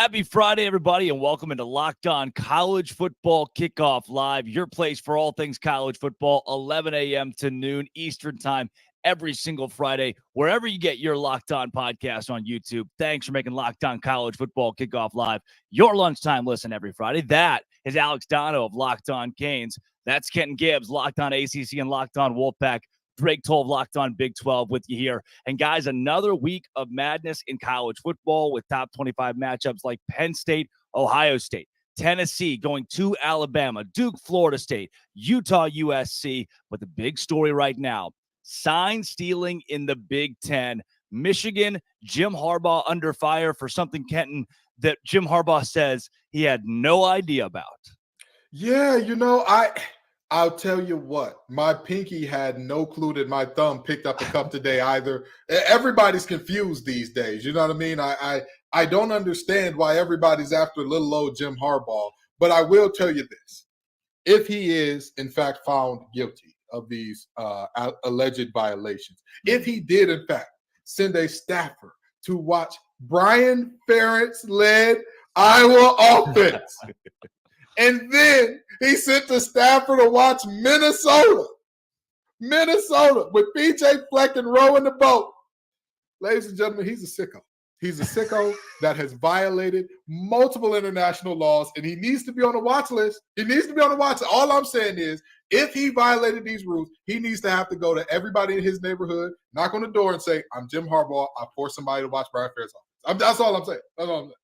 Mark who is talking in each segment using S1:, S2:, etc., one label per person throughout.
S1: Happy Friday, everybody, and welcome into Locked On College Football Kickoff Live, your place for all things college football, 11 a.m. to noon Eastern time every single Friday, wherever you get your Locked On podcast on YouTube. Thanks for making Locked On College Football Kickoff Live your lunchtime listen every Friday. That is Alex Dono of Locked On Canes. That's Kenton Gibbs, Locked On ACC and Locked On Wolfpack. Drake Toll, Locked On Big 12 with you here. And guys, another week of madness in college football with top 25 matchups like Penn State, Ohio State, Tennessee going to Alabama, Duke, Florida State, Utah, USC. But the big story right now, sign stealing in the Big Ten. Michigan, Jim Harbaugh under fire for something, Kenton, that Jim Harbaugh says he had no idea about.
S2: Yeah, I'll tell you what, my pinky had no clue that my thumb picked up the cup today either. Everybody's confused these days. You know what I mean? I don't understand why everybody's after little old Jim Harbaugh, but I will tell you this. If he is, in fact, found guilty of these alleged violations, if he did, in fact, send a staffer to watch Brian Ferentz-led Iowa offense, and then he sent the staffer to watch Minnesota with PJ Fleck and rowing the boat. Ladies and gentlemen, he's a sicko. He's a sicko that has violated multiple international laws, and he needs to be on the watch list. He needs to be on the watch list. All I'm saying is, if he violated these rules, he needs to have to go to everybody in his neighborhood, knock on the door and say, I'm Jim Harbaugh. I forced somebody to watch Brian Ferentz offense. That's all I'm saying. That's all I'm saying.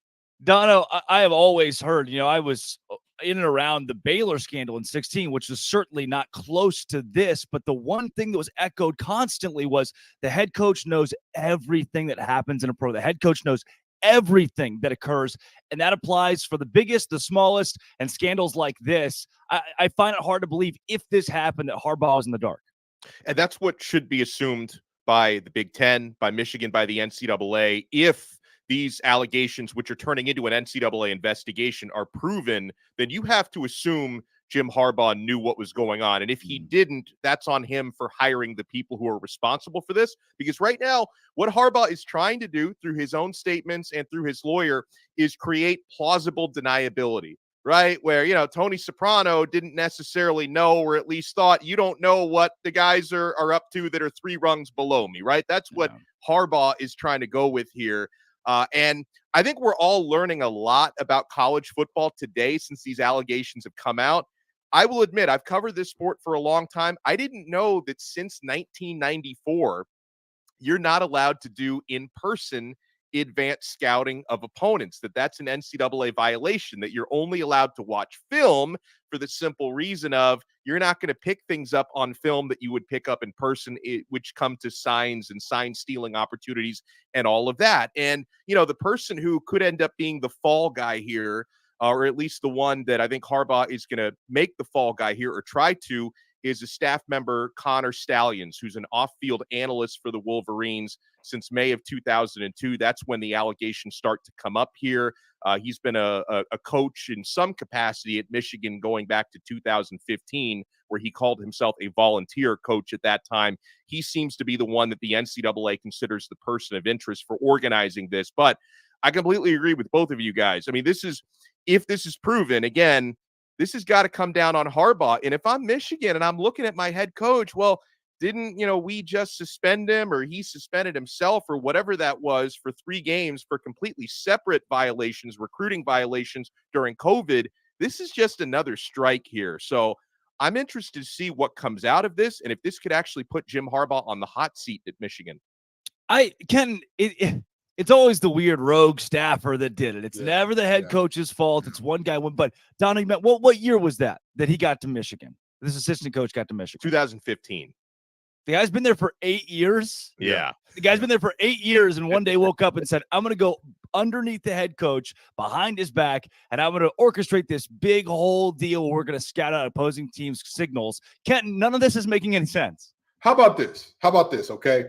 S1: Dono, I have always heard, I was in and around the Baylor scandal in 2016, which was certainly not close to this. But the one thing that was echoed constantly was the head coach knows everything that happens in a pro. The head coach knows everything that occurs. And that applies for the biggest, the smallest, and scandals like this. I find it hard to believe if this happened that Harbaugh was in the dark.
S3: And that's what should be assumed by the Big Ten, by Michigan, by the NCAA. If these allegations, which are turning into an NCAA investigation, are proven, then you have to assume Jim Harbaugh knew what was going on. And if he didn't, that's on him for hiring the people who are responsible for this. Because right now, what Harbaugh is trying to do through his own statements and through his lawyer is create plausible deniability, right? Where, Tony Soprano didn't necessarily know, or at least thought, you don't know what the guys are up to that are 3 rungs below me, right? That's what Harbaugh is trying to go with here. And I think we're all learning a lot about college football today since these allegations have come out. I will admit, I've covered this sport for a long time. I didn't know that since 1994, you're not allowed to do in-person advanced scouting of opponents, that's an NCAA violation, that you're only allowed to watch film for the simple reason of you're not going to pick things up on film that you would pick up in person, which come to signs and sign stealing opportunities and all of that. And, the person who could end up being the fall guy here, or at least the one that I think Harbaugh is going to make the fall guy here or try to, is a staff member, Connor Stallions, who's an off-field analyst for the Wolverines since May of 2002. That's when the allegations start to come up here. He's been a coach in some capacity at Michigan going back to 2015, where he called himself a volunteer coach at that time. He seems to be the one that the NCAA considers the person of interest for organizing this. But I completely agree with both of you guys. I mean, if this is proven, again, this has got to come down on Harbaugh. And if I'm Michigan and I'm looking at my head coach, well, didn't, we just suspend him, or he suspended himself, or whatever that was, for 3 games for completely separate violations, recruiting violations during COVID? This is just another strike here. So I'm interested to see what comes out of this, and if this could actually put Jim Harbaugh on the hot seat at Michigan.
S1: It's always the weird rogue staffer that did it. It's never the head coach's fault. It's one guy. But Donnie, what year was that he got to Michigan? This assistant coach got to Michigan.
S3: 2015.
S1: The guy's been there for 8 years.
S3: Yeah.
S1: The guy's been there for 8 years, and one day woke up and said, I'm going to go underneath the head coach, behind his back, and I'm going to orchestrate this big whole deal where we're going to scout out opposing teams' signals. Kenton, none of this is making any sense.
S2: How about this? Okay?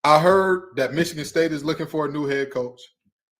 S2: I heard that Michigan State is looking for a new head coach.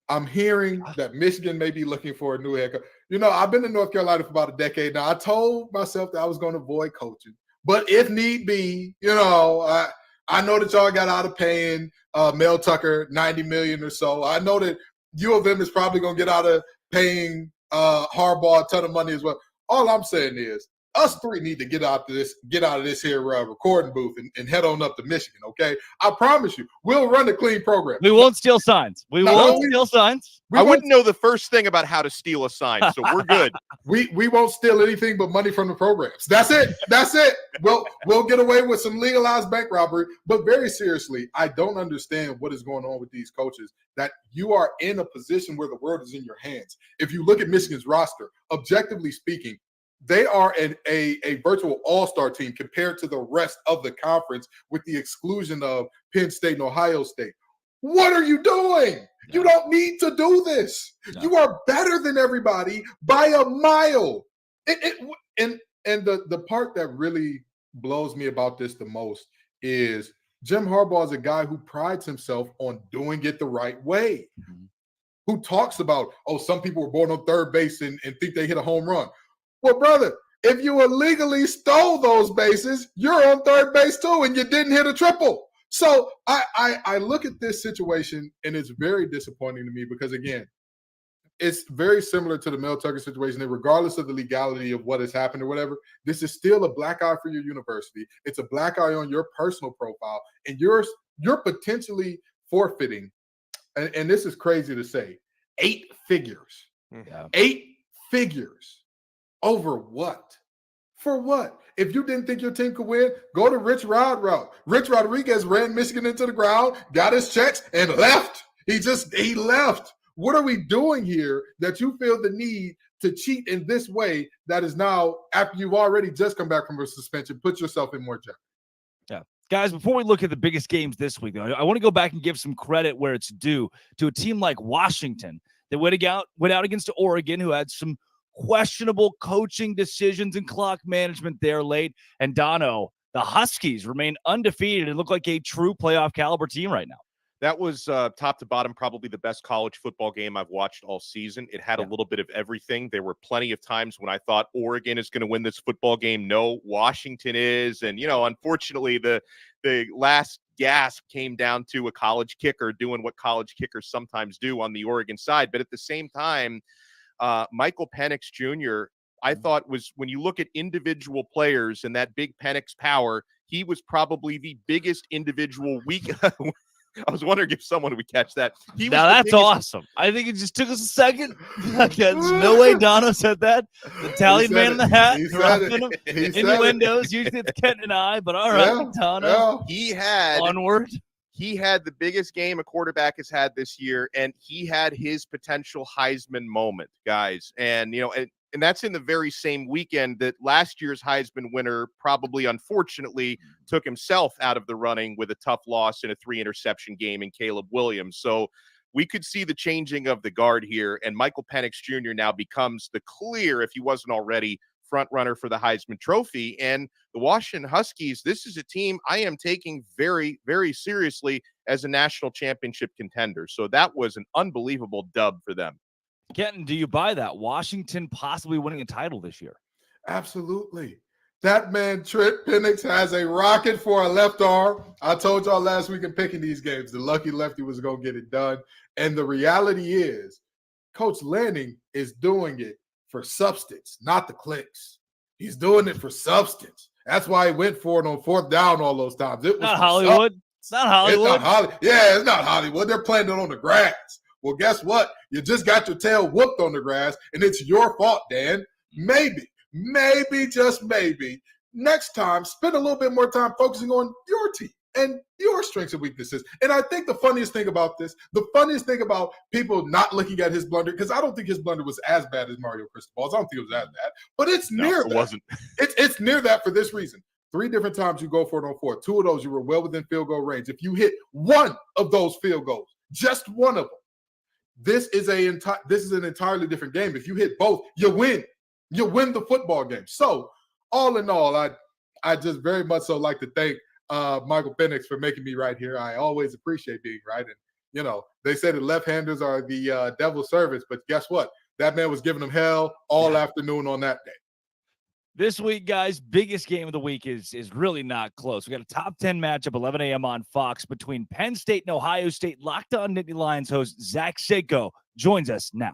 S2: I'm hearing that Michigan may be looking for a new head coach. I've been in North Carolina for about a decade now. I told myself that I was going to avoid coaching. But if need be, I know that y'all got out of paying Mel Tucker $90 million or so. I know that U of M is probably going to get out of paying Harbaugh a ton of money as well. All I'm saying is us three need to get out of this here recording booth and head on up to Michigan, okay? I promise you, we'll run a clean program.
S1: We won't steal signs. We won't steal signs.
S3: I wouldn't know the first thing about how to steal a sign, so we're good.
S2: We won't steal anything but money from the programs. That's it. That's it. We'll get away with some legalized bank robbery. But very seriously, I don't understand what is going on with these coaches, that you are in a position where the world is in your hands. If you look at Michigan's roster, objectively speaking, they are a virtual all-star team compared to the rest of the conference, with the exclusion of Penn State and Ohio State. What are you doing? No. You don't need to do this. No. You are better than everybody by a mile. And the part that really blows me about this the most is Jim Harbaugh is a guy who prides himself on doing it the right way, who talks about, some people were born on third base and think they hit a home run. Well, brother, if you illegally stole those bases, you're on third base too, and you didn't hit a triple. So I look at this situation, and it's very disappointing to me because, again, it's very similar to the Mel Tucker situation. And regardless of the legality of what has happened or whatever, this is still a black eye for your university. It's a black eye on your personal profile, and you're potentially forfeiting, and this is crazy to say, 8 figures. Yeah. 8 figures. Over what? For what? If you didn't think your team could win, go to Rich Rod route. Rich Rodriguez ran Michigan into the ground, got his checks, and left. He left. What are we doing here that you feel the need to cheat in this way that is now, after you've already just come back from a suspension, put yourself in more jeopardy?
S1: Yeah. Guys, before we look at the biggest games this week, though, I want to go back and give some credit where it's due to a team like Washington that went out against Oregon, who had some questionable coaching decisions and clock management there late. And Dono, the Huskies remain undefeated and look like a true playoff caliber team right now.
S3: That was top to bottom, probably the best college football game I've watched all season. It had a little bit of everything. There were plenty of times when I thought Oregon is going to win this football game. No, Washington is. And, unfortunately, the last gasp came down to a college kicker doing what college kickers sometimes do on the Oregon side. But at the same time, Michael Penix Jr., I thought was, when you look at individual players and that big Penix power, he was probably the biggest individual week. I was wondering if someone would catch that.
S1: That's awesome. I think it just took us a second. There's no way Dono said that. The Italian man in the hat. Innuendos. Usually it's Kent and I, but all right, Dono.
S3: Yeah.
S1: Onward.
S3: He had the biggest game a quarterback has had this year, and he had his potential Heisman moment, guys. And, and that's in the very same weekend that last year's Heisman winner probably, unfortunately, took himself out of the running with a tough loss in a 3-interception game in Caleb Williams. So we could see the changing of the guard here, and Michael Penix Jr. now becomes the clear, if he wasn't already, front runner for the Heisman Trophy. And the Washington Huskies, this is a team I am taking very, very seriously as a national championship contender. So that was an unbelievable dub for them.
S1: Kenton, do you buy that? Washington possibly winning a title this year?
S2: Absolutely. That man, Trent Penix, has a rocket for a left arm. I told y'all last week in picking these games, the lucky lefty was going to get it done. And the reality is, Coach Lanning is doing it for substance, not the clicks. He's doing it for substance. That's why he went for it on 4th down all those times. It was
S1: not Hollywood. It's not Hollywood.
S2: It's not Hollywood. They're playing it on the grass. Well, guess what? You just got your tail whooped on the grass, and it's your fault, Dan. Maybe, just maybe, next time, spend a little bit more time focusing on your team and your strengths and weaknesses. And I think the funniest thing about people not looking at his blunder, because I don't think his blunder was as bad as Mario Cristobal's. I don't think it was as bad, but it's near that. It wasn't. It's near that for this reason. 3 different times you go for it on 4. 2 of those you were well within field goal range. If you hit one of those field goals, just one of them, this is an entirely different game. If you hit both, you win. You win the football game. So, all in all, I just very much so like to thank Michael Penix for making me right here. I always appreciate being right. And, they say that left-handers are the devil's servants, but guess what? That man was giving them hell all afternoon on that day.
S1: This week, guys, biggest game of the week is really not close. We got a top 10 matchup, 11 a.m. on Fox between Penn State and Ohio State. Locked On Nittany Lions host Zach Seiko joins us now.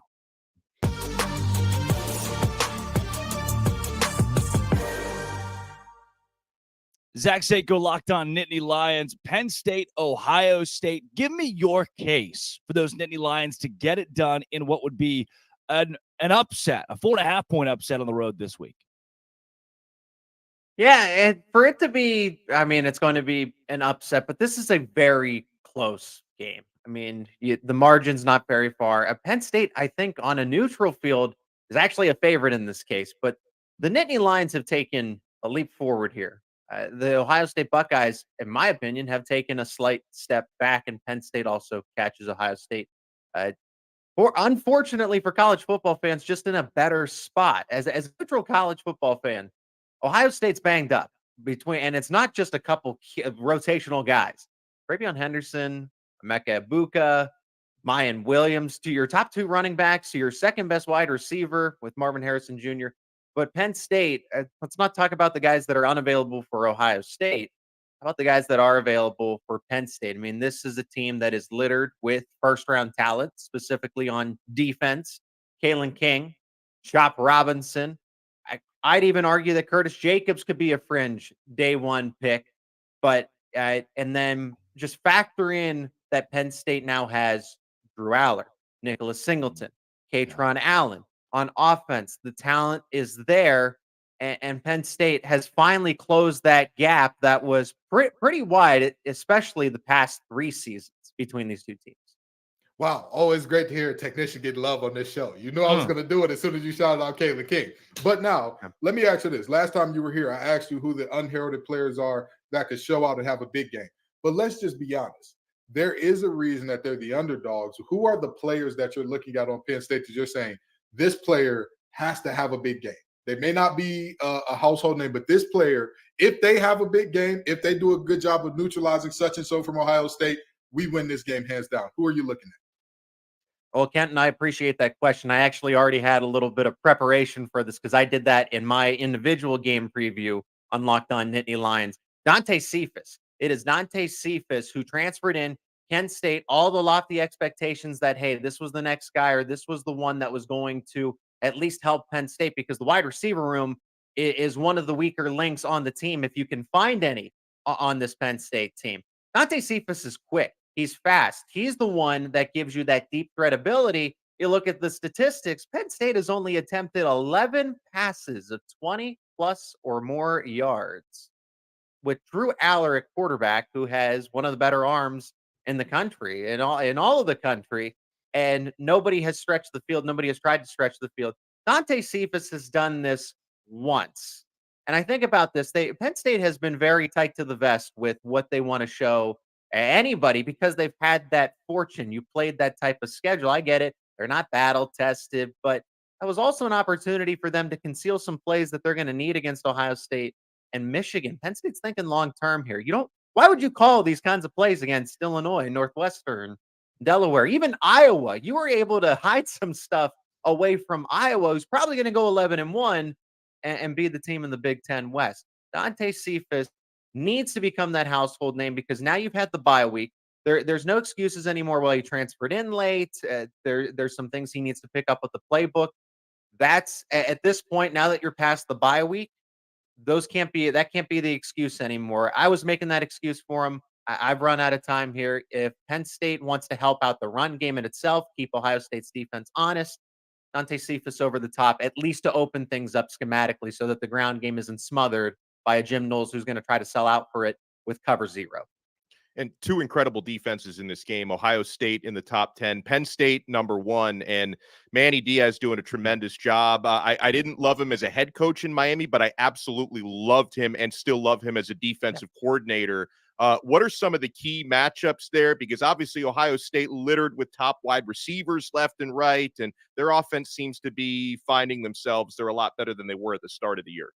S1: Zach Seiko, Locked On Nittany Lions, Penn State, Ohio State. Give me your case for those Nittany Lions to get it done in what would be an upset, a 4.5-point upset on the road this week.
S4: Yeah, and for it to be, I mean, it's going to be an upset, but this is a very close game. I mean, the margin's not very far. Penn State, I think, on a neutral field is actually a favorite in this case, but the Nittany Lions have taken a leap forward here. The Ohio State Buckeyes, in my opinion, have taken a slight step back, and Penn State also catches Ohio State. Unfortunately for college football fans, just in a better spot. As a neutral college football fan, Ohio State's banged up and it's not just a couple rotational guys. Ravion Henderson, Emeka Egbuka, Mayan Williams, to your top 2 running backs, to your second best wide receiver with Marvin Harrison Jr. But Penn State, let's not talk about the guys that are unavailable for Ohio State. How about the guys that are available for Penn State? I mean, this is a team that is littered with first-round talent, specifically on defense. Kalen King, Chop Robinson. I'd even argue that Curtis Jacobs could be a fringe day 1 pick. But and then just factor in that Penn State now has Drew Aller, Nicholas Singleton, Katron Allen. On offense, the talent is there, and Penn State has finally closed that gap that was pretty wide, especially the past 3 seasons between these two teams.
S2: Wow, always great to hear a technician get love on this show. You knew I was going to do it as soon as you shouted out Kalen King. But now, let me ask you this. Last time you were here, I asked you who the unheralded players are that could show out and have a big game. But let's just be honest. There is a reason that they're the underdogs. Who are the players that you're looking at on Penn State that you're saying, this player has to have a big game? They may not be a household name, but this player, if they have a big game, if they do a good job of neutralizing such and so from Ohio State, we win this game hands down. Who are you looking at?
S4: Well, Kent, and I appreciate that question. I actually already had a little bit of preparation for this because I did that in my individual game preview on Locked On Nittany Lions. Dante Cephas. It is Dante Cephas who transferred in Kent State, all the lofty expectations that, hey, this was the next guy or this was the one that was going to at least help Penn State because the wide receiver room is one of the weaker links on the team if you can find any on this Penn State team. Dante Cephas is quick. He's fast. He's the one that gives you that deep threat ability. You look at the statistics, Penn State has only attempted 11 passes of 20 plus or more yards with Drew Aller at quarterback, who has one of the better arms in the country, in all of the country, and nobody has stretched the field. Nobody has tried to stretch the field. Dante Cephas has done this once. And I think about this. Penn State has been very tight to the vest with what they want to show anybody because they've had that fortune. You played that type of schedule. I get it. They're not battle tested, but that was also an opportunity for them to conceal some plays that they're going to need against Ohio State and Michigan. Penn State's thinking long term here. Why would you call these kinds of plays against Illinois, Northwestern, Delaware, even Iowa? You were able to hide some stuff away from Iowa, who's probably going to go 11-1 and be the team in the Big Ten West. Dante Cephas needs to become that household name because now you've had the bye week. There's no excuses anymore while he transferred in late. There's some things he needs to pick up with the playbook. That's at this point, now that you're past the bye week, that can't be the excuse anymore. I was making that excuse for him. I've run out of time here. If Penn State wants to help out the run game in itself, keep Ohio State's defense honest, Dante Cephas over the top, at least to open things up schematically so that the ground game isn't smothered by a Jim Knowles who's going to try to sell out for it with cover 0.
S3: And 2 incredible defenses in this game. Ohio State in the top 10, Penn State number 1, and Manny Diaz doing a tremendous job. I didn't love him as a head coach in Miami, but I absolutely loved him and still love him as a defensive coordinator. What are some of the key matchups there? Because obviously Ohio State littered with top wide receivers left and right, and their offense seems to be finding themselves. They're a lot better than they were at the start of the year.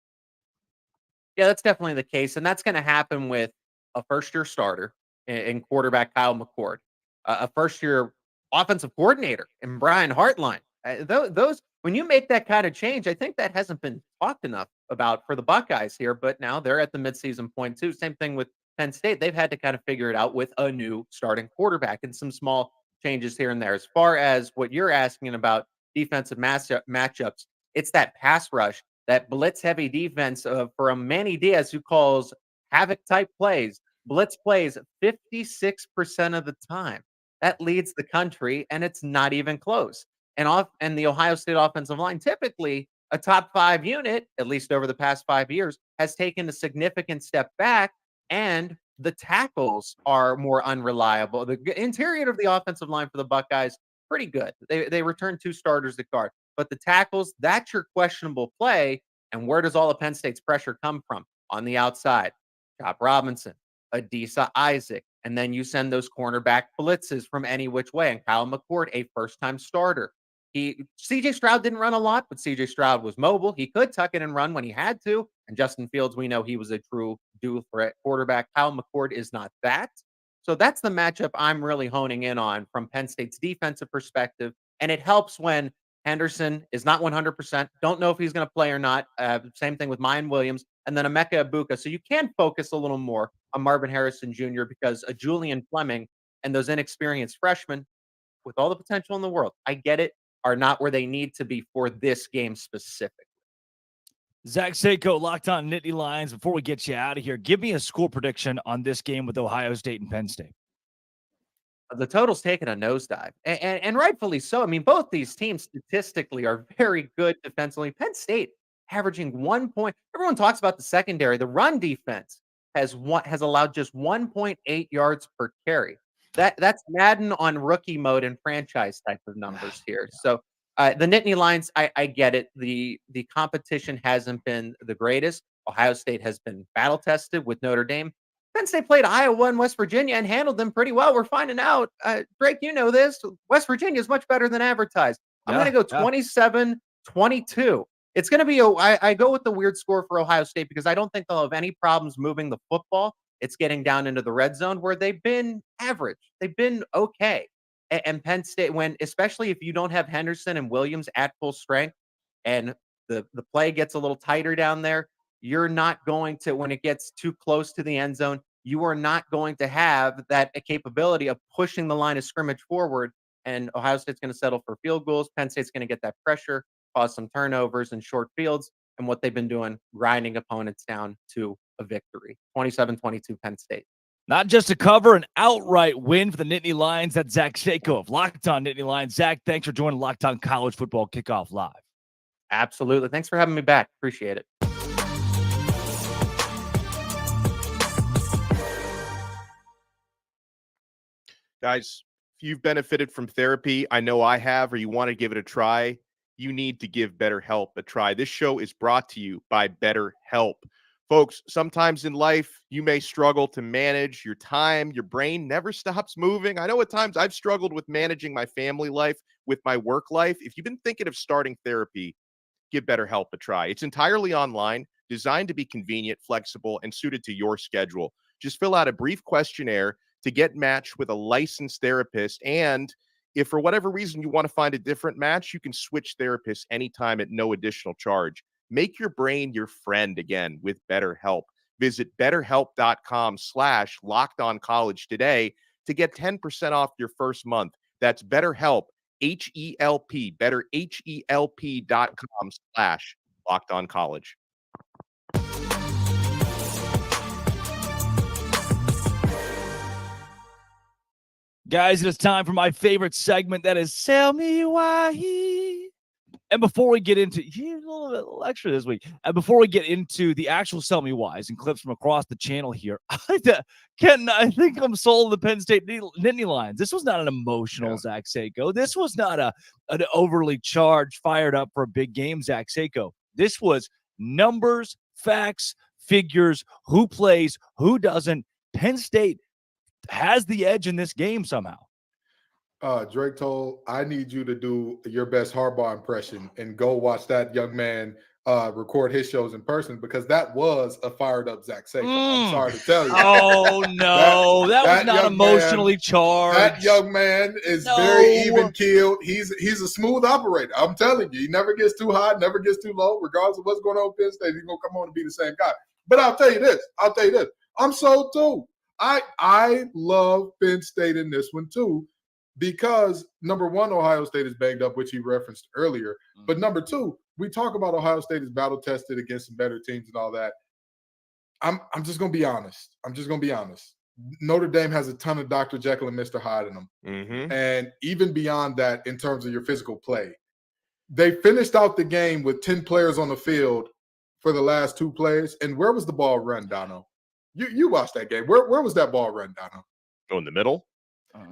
S4: Yeah, that's definitely the case, and that's going to happen with a first-year starter in quarterback Kyle McCord, a first-year offensive coordinator in Brian Hartline. Those when you make that kind of change, I think that hasn't been talked enough about for the Buckeyes here, but now they're at the midseason point too. Same thing with Penn State. They've had to kind of figure it out with a new starting quarterback and some small changes here and there. As far as what you're asking about defensive matchups, it's that pass rush, that blitz-heavy defense from Manny Diaz, who calls havoc-type plays, blitz plays 56% of the time. That leads the country, and it's not even close. And the Ohio State offensive line, typically a top 5 unit, at least over the past 5 years, has taken a significant step back, and the tackles are more unreliable. The interior of the offensive line for the Buckeyes, pretty good. They returned 2 starters to guard. But the tackles, that's your questionable play. And where does all of Penn State's pressure come from? On the outside, Chop Robinson, Adisa Isaac, and then you send those cornerback blitzes from any which way. And Kyle McCord, a first-time starter. CJ Stroud didn't run a lot, but CJ Stroud was mobile. He could tuck it and run when he had to. And Justin Fields, we know he was a true dual threat quarterback. Kyle McCord is not that. So that's the matchup I'm really honing in on from Penn State's defensive perspective. And it helps when Henderson is not 100%. Don't know if he's going to play or not. Same thing with Mayan Williams. And then Emeka Ibuka. So you can focus a little more on Marvin Harrison Jr. because a Julian Fleming and those inexperienced freshmen, with all the potential in the world, I get it, are not where they need to be for this game specifically.
S1: Zach Seiko, Locked On Nittany Lions. Before we get you out of here, give me a score prediction on this game with Ohio State and Penn State.
S4: The total's taken a nosedive, and rightfully so. I mean, both these teams statistically are very good defensively. Penn State averaging 1 point. Everyone talks about the secondary. The run defense has allowed just 1.8 yards per carry. That's Madden on rookie mode and franchise type of numbers here. So the Nittany Lions, I get it. The competition hasn't been the greatest. Ohio State has been battle tested with Notre Dame. Penn State played Iowa and West Virginia and handled them pretty well. We're finding out, Drake, you know this. West Virginia is much better than advertised. I'm going to go 27-22. It's going to be I go with the weird score for Ohio State because I don't think they'll have any problems moving the football. It's getting down into the red zone where they've been average. They've been okay. And Penn State, especially if you don't have Henderson and Williams at full strength and the play gets a little tighter down there, you're not going to, when it gets too close to the end zone, you are not going to have that capability of pushing the line of scrimmage forward. And Ohio State's going to settle for field goals. Penn State's going to get that pressure, cause some turnovers and short fields. And what they've been doing, grinding opponents down to a victory. 27-22 Penn State.
S1: Not just a cover, an outright win for the Nittany Lions. That's Zach Seiko of Locked On Nittany Lions. Zach, thanks for joining Locked On College Football Kickoff Live.
S4: Absolutely. Thanks for having me back. Appreciate it.
S3: Guys, if you've benefited from therapy, I know I have, or you want to give it a try, you need to give BetterHelp a try. This show is brought to you by BetterHelp. Folks, sometimes in life, you may struggle to manage your time. Your brain never stops moving. I know at times I've struggled with managing my family life with my work life. If you've been thinking of starting therapy, give BetterHelp a try. It's entirely online, designed to be convenient, flexible, and suited to your schedule. Just fill out a brief questionnaire to get matched with a licensed therapist. And if for whatever reason you want to find a different match, you can switch therapists anytime at no additional charge. Make your brain your friend again with BetterHelp. Visit BetterHelp.com/LockedOnCollege today to get 10% off your first month. That's BetterHelp, H-E-L-P, BetterHelp.com/LockedOnCollege.
S1: Guys, it is time for my favorite segment. That is Tell Me Why. And before we get into a little extra this week, and before we get into the actual Tell Me Whys and clips from across the channel here, I think I'm sold on the Penn State Nittany Lions. This was not an emotional Zach Seiko. This was not an overly charged, fired up for a big game Zach Seiko. This was numbers, facts, figures, who plays, who doesn't. Penn State has the edge in this game somehow.
S2: Drake told, I need you to do your best Harbaugh impression and go watch that young man record his shows in person, because that was a fired up Zach Seiko. I'm sorry to tell you.
S1: Oh, no. that was not emotionally charged.
S2: That young man is very even-keeled. He's a smooth operator. I'm telling you. He never gets too high, never gets too low. Regardless of what's going on with Penn State, he's going to come on and be the same guy. But I'll tell you this. I'm sold too. I love Penn State in this one too. because number one, Ohio State is banged up, which he referenced earlier. But number two, we talk about Ohio State is battle tested against some better teams and all that. I'm just gonna be honest. Notre Dame has a ton of Dr. Jekyll and Mr. Hyde in them.
S3: Mm-hmm.
S2: And even beyond that, in terms of your physical play, they finished out the game with 10 players on the field for the last 2 plays. And where was the ball run, Dono? You watched that game. Where was that ball run, Dono?
S3: Oh, in the middle?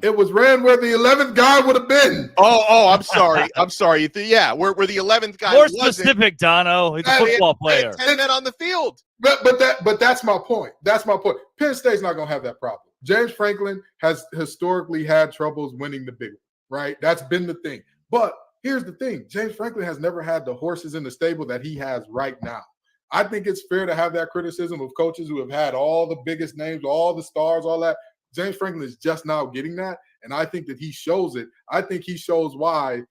S2: It was ran where the 11th guy would have been.
S3: Oh, I'm sorry. Yeah, where the 11th guy
S1: More
S3: wasn't.
S1: specific, Dono. He's a football player.
S3: 10 men on the field.
S2: But that's my point. Penn State's not going to have that problem. James Franklin has historically had troubles winning the big one, right? That's been the thing. But here's the thing. James Franklin has never had the horses in the stable that he has right now. I think it's fair to have that criticism of coaches who have had all the biggest names, all the stars, all that. James Franklin is just now getting that, and I think that he shows it. I think he shows why,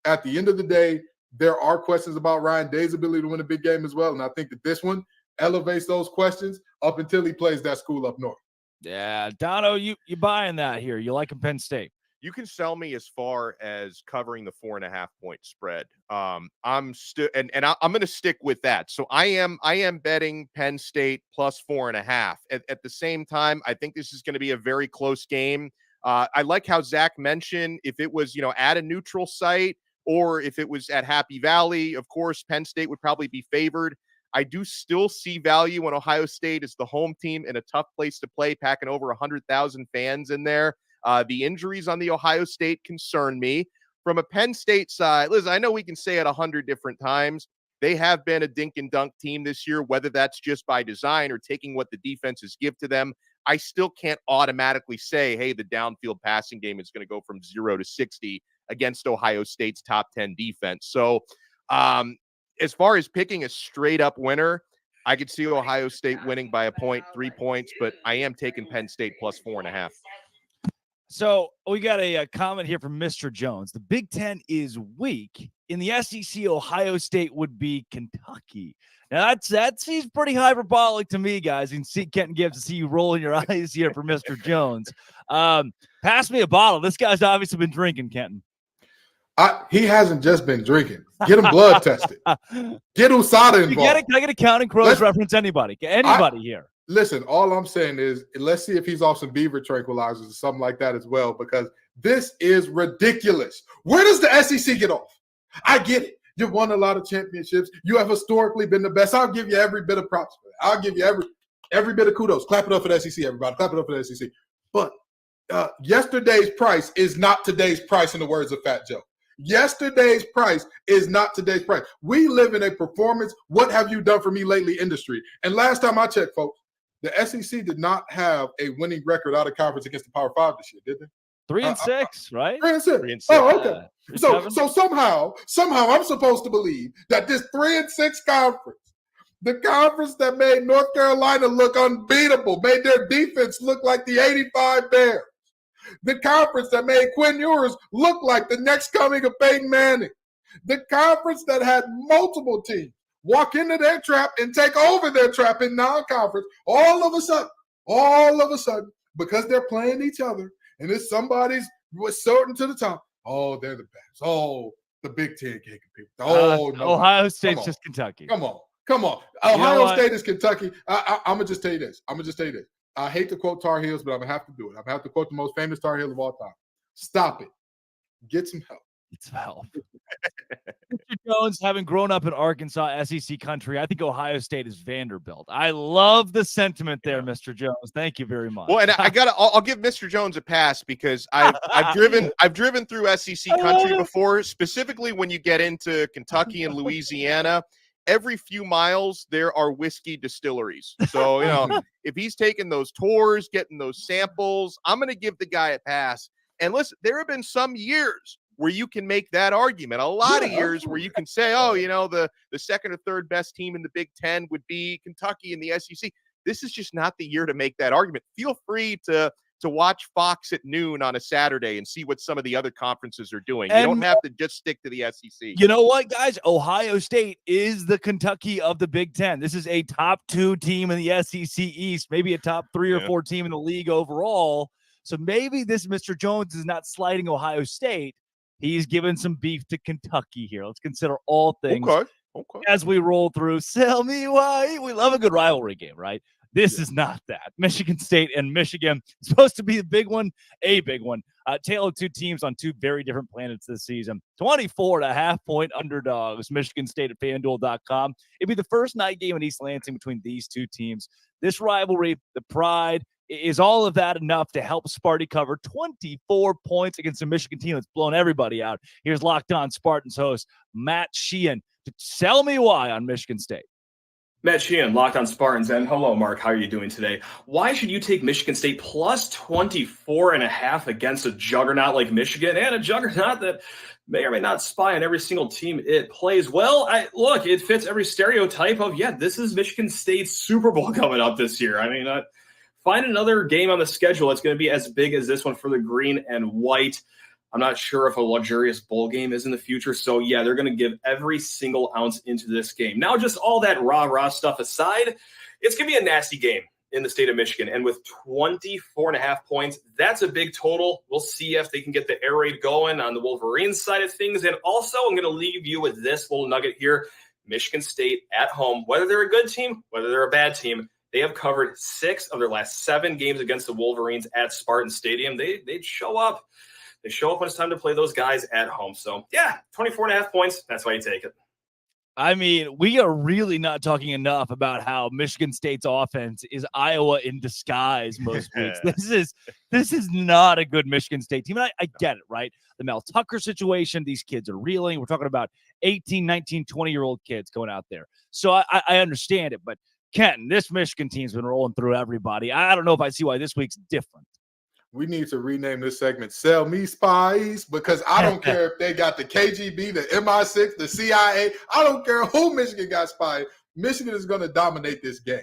S2: at the end of the day, there are questions about Ryan Day's ability to win a big game as well, and I think that this one elevates those questions up until he plays that school up north.
S1: Yeah, Dono, you buying that here. You like Penn State.
S3: You can sell me as far as covering the 4.5 point spread. I'm still, and I'm going to stick with that. So I am betting Penn State plus 4.5. At the same time, I think this is going to be a very close game. I like how Zach mentioned if it was, at a neutral site or if it was at Happy Valley, of course, Penn State would probably be favored. I do still see value when Ohio State is the home team in a tough place to play, packing over 100,000 fans in there. The injuries on the Ohio State concern me. From a Penn State side, listen, I know we can say it 100 different times. They have been a dink and dunk team this year, whether that's just by design or taking what the defenses give to them. I still can't automatically say, hey, the downfield passing game is going to go from 0 to 60 against Ohio State's top 10 defense. So as far as picking a straight up winner, I could see Ohio State winning by a point, 3 points, but I am taking Penn State plus 4.5.
S1: So we got a comment here from Mr. Jones. The Big Ten is weak. In the SEC, Ohio State would be Kentucky. Now that seems pretty hyperbolic to me, guys. You can see Kenton Gibbs to see you rolling your eyes here for Mr. Jones. Pass me a bottle. This guy's obviously been drinking, Kenton.
S2: He hasn't just been drinking. Get him blood tested. Get USADA involved.
S1: Can I get a Counting Crows reference? Anybody here?
S2: Listen, all I'm saying is let's see if he's off some beaver tranquilizers or something like that as well, because this is ridiculous. Where does the SEC get off? I get it. You've won a lot of championships. You have historically been the best. I'll give you every bit of props for that. I'll give you every bit of kudos. Clap it up for the SEC, everybody. Clap it up for the SEC. But yesterday's price is not today's price, in the words of Fat Joe. Yesterday's price is not today's price. We live in a performance, what have you done for me lately industry. And last time I checked, folks, the SEC did not have a winning record out of conference against the Power 5 this year, did they?
S1: 3-6, right?
S2: 3-6. Oh, okay. So somehow I'm supposed to believe that this 3-6 conference, the conference that made North Carolina look unbeatable, made their defense look like the 85 Bears, the conference that made Quinn Ewers look like the next coming of Peyton Manning, the conference that had multiple teams walk into their trap and take over their trap in non-conference, all of a sudden, because they're playing each other and it's somebody's sorting to the top, oh, they're the best. Oh, the Big Ten can't compete. Oh, no.
S1: Ohio State's just Kentucky.
S2: Come on. Ohio State is Kentucky. I'm going to just tell you this. I hate to quote Tar Heels, but I'm going to have to do it. I'm going to have to quote the most famous Tar Heel of all time. Stop it. Get some help.
S1: Mr. Jones, having grown up in Arkansas, SEC country, I think Ohio State is Vanderbilt. I love the sentiment there, Mr. Jones. Thank you very much.
S3: Well, and I'll give Mr. Jones a pass because I've driven through SEC country before, specifically when you get into Kentucky and Louisiana. Every few miles, there are whiskey distilleries. So, if he's taking those tours, getting those samples, I'm going to give the guy a pass. And listen, there have been some years where you can make that argument. A lot of years where you can say, the second or third best team in the Big Ten would be Kentucky in the SEC. This is just not the year to make that argument. Feel free to watch Fox at noon on a Saturday and see what some of the other conferences are doing. You don't have to just stick to the SEC.
S1: You know what, guys? Ohio State is the Kentucky of the Big Ten. This is a top 2 team in the SEC East, maybe a top 3 or 4 team in the league overall. So maybe this Mr. Jones is not sliding Ohio State. He's given some beef to Kentucky here. Let's consider all things as we roll through. Sell me why. We love a good rivalry game, right? This is not that. Michigan State and Michigan is supposed to be a big one. Tale of two teams on two very different planets this season. 24.5-point underdogs. Michigan State at FanDuel.com. It'd be the first night game in East Lansing between these two teams. This rivalry, the pride, is all of that enough to help Sparty cover 24 points against a Michigan team that's blown everybody out? Here's Locked On Spartans host Matt Sheehan to tell me why on Michigan State.
S5: Matt Sheehan, Locked On Spartans, and hello, Mark. How are you doing today? Why should you take Michigan State plus 24.5 against a juggernaut like Michigan, and a juggernaut that may or may not spy on every single team it plays? Well, look, it fits every stereotype of, this is Michigan State's Super Bowl coming up this year. I mean, find another game on the schedule that's going to be as big as this one for the green and white. I'm not sure if a luxurious bowl game is in the future. So, they're going to give every single ounce into this game. Now, just all that rah-rah stuff aside, it's going to be a nasty game in the state of Michigan. And with 24.5 points, that's a big total. We'll see if they can get the air raid going on the Wolverines side of things. And also, I'm going to leave you with this little nugget here. Michigan State at home, whether they're a good team, whether they're a bad team, they have covered 6 of their last 7 games against the Wolverines at Spartan Stadium. They'd show up. They show up when it's time to play those guys at home. So, 24.5 points. That's why you take it.
S1: I mean, we are really not talking enough about how Michigan State's offense is Iowa in disguise most weeks. This is not a good Michigan State team. And I get it, right? The Mel Tucker situation, these kids are reeling. We're talking about 18, 19, 20-year-old kids going out there. So I understand it. But, Kenton, this Michigan team's been rolling through everybody. I don't know if I see why this week's different.
S2: We need to rename this segment Sell Me Spies, because I don't care if they got the KGB, the MI6, the CIA. I don't care who Michigan got spied. Michigan is going to dominate this game.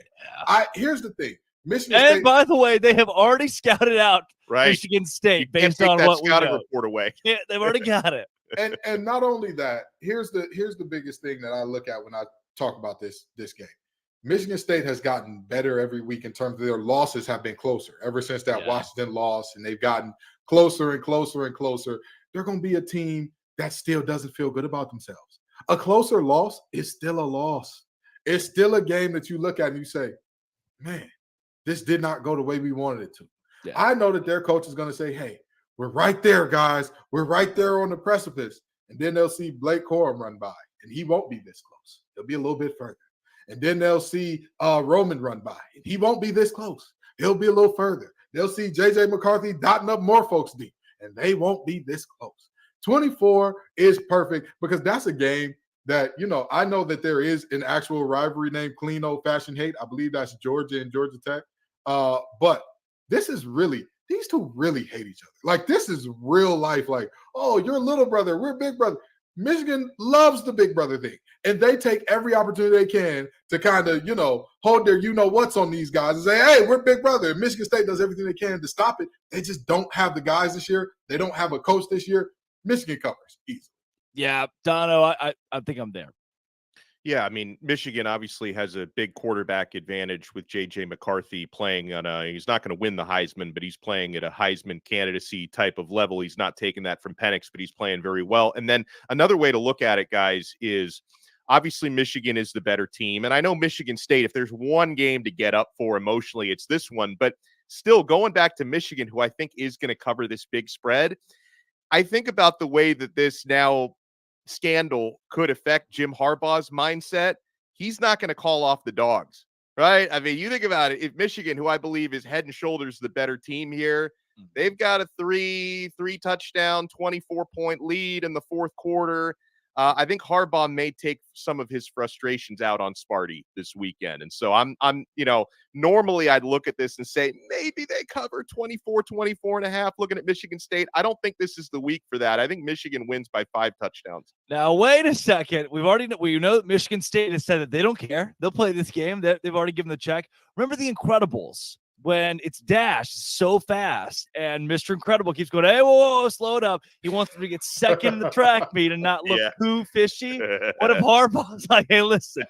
S2: Here's the thing. Michigan State,
S1: by the way, they have already scouted out Michigan State based on what we know.
S3: Report away.
S1: Yeah, they've already got it.
S2: And not only that, here's the biggest thing that I look at when I talk about this game. Michigan State has gotten better every week in terms of their losses have been closer ever since that Washington loss, and they've gotten closer and closer and closer. They're going to be a team that still doesn't feel good about themselves. A closer loss is still a loss. It's still a game that you look at and you say, man, this did not go the way we wanted it to. Yeah. I know that their coach is going to say, hey, we're right there, guys. We're right there on the precipice. And then they'll see Blake Corum run by, and he won't be this close. He'll be a little bit further. And then they'll see Roman run by. He won't be this close. He'll be a little further. They'll see J.J. McCarthy dotting up more folks deep, and they won't be this close. 24 is perfect because that's a game that, I know that there is an actual rivalry named Clean Old Fashioned Hate. I believe that's Georgia and Georgia Tech. But this is really, these two really hate each other. Like, this is real life. Like, oh, you're little brother. We're big brother. Michigan loves the big brother thing, and they take every opportunity they can to kind of, hold their what's on these guys and say, hey, we're big brother. And Michigan State does everything they can to stop it. They just don't have the guys this year. They don't have a coach this year. Michigan covers easily.
S1: Yeah, Dono, I think I'm there.
S3: Yeah, I mean, Michigan obviously has a big quarterback advantage with J.J. McCarthy playing on he's not going to win the Heisman, but he's playing at a Heisman candidacy type of level. He's not taking that from Penix, but he's playing very well. And then another way to look at it, guys, is obviously Michigan is the better team. And I know Michigan State, if there's one game to get up for emotionally, it's this one. But still, going back to Michigan, who I think is going to cover this big spread, I think about the way that this now scandal could affect Jim Harbaugh's mindset. He's not going to call off the dogs, right? I mean, you think about it. If Michigan, who I believe is head and shoulders the better team here, they've got a three touchdown, 24-point lead in the fourth quarter. I think Harbaugh may take some of his frustrations out on Sparty this weekend. And so I'm normally I'd look at this and say, maybe they cover 24.5, looking at Michigan State. I don't think this is the week for that. I think Michigan wins by 5 touchdowns.
S1: Now, wait a second. We know that Michigan State has said that they don't care. They'll play this game. They've already given the check. Remember the Incredibles? When it's dashed so fast and Mr. Incredible keeps going, hey, whoa, slow it up. He wants them to get second in the track meet and not look too fishy. What if Harbaugh's like, hey, listen,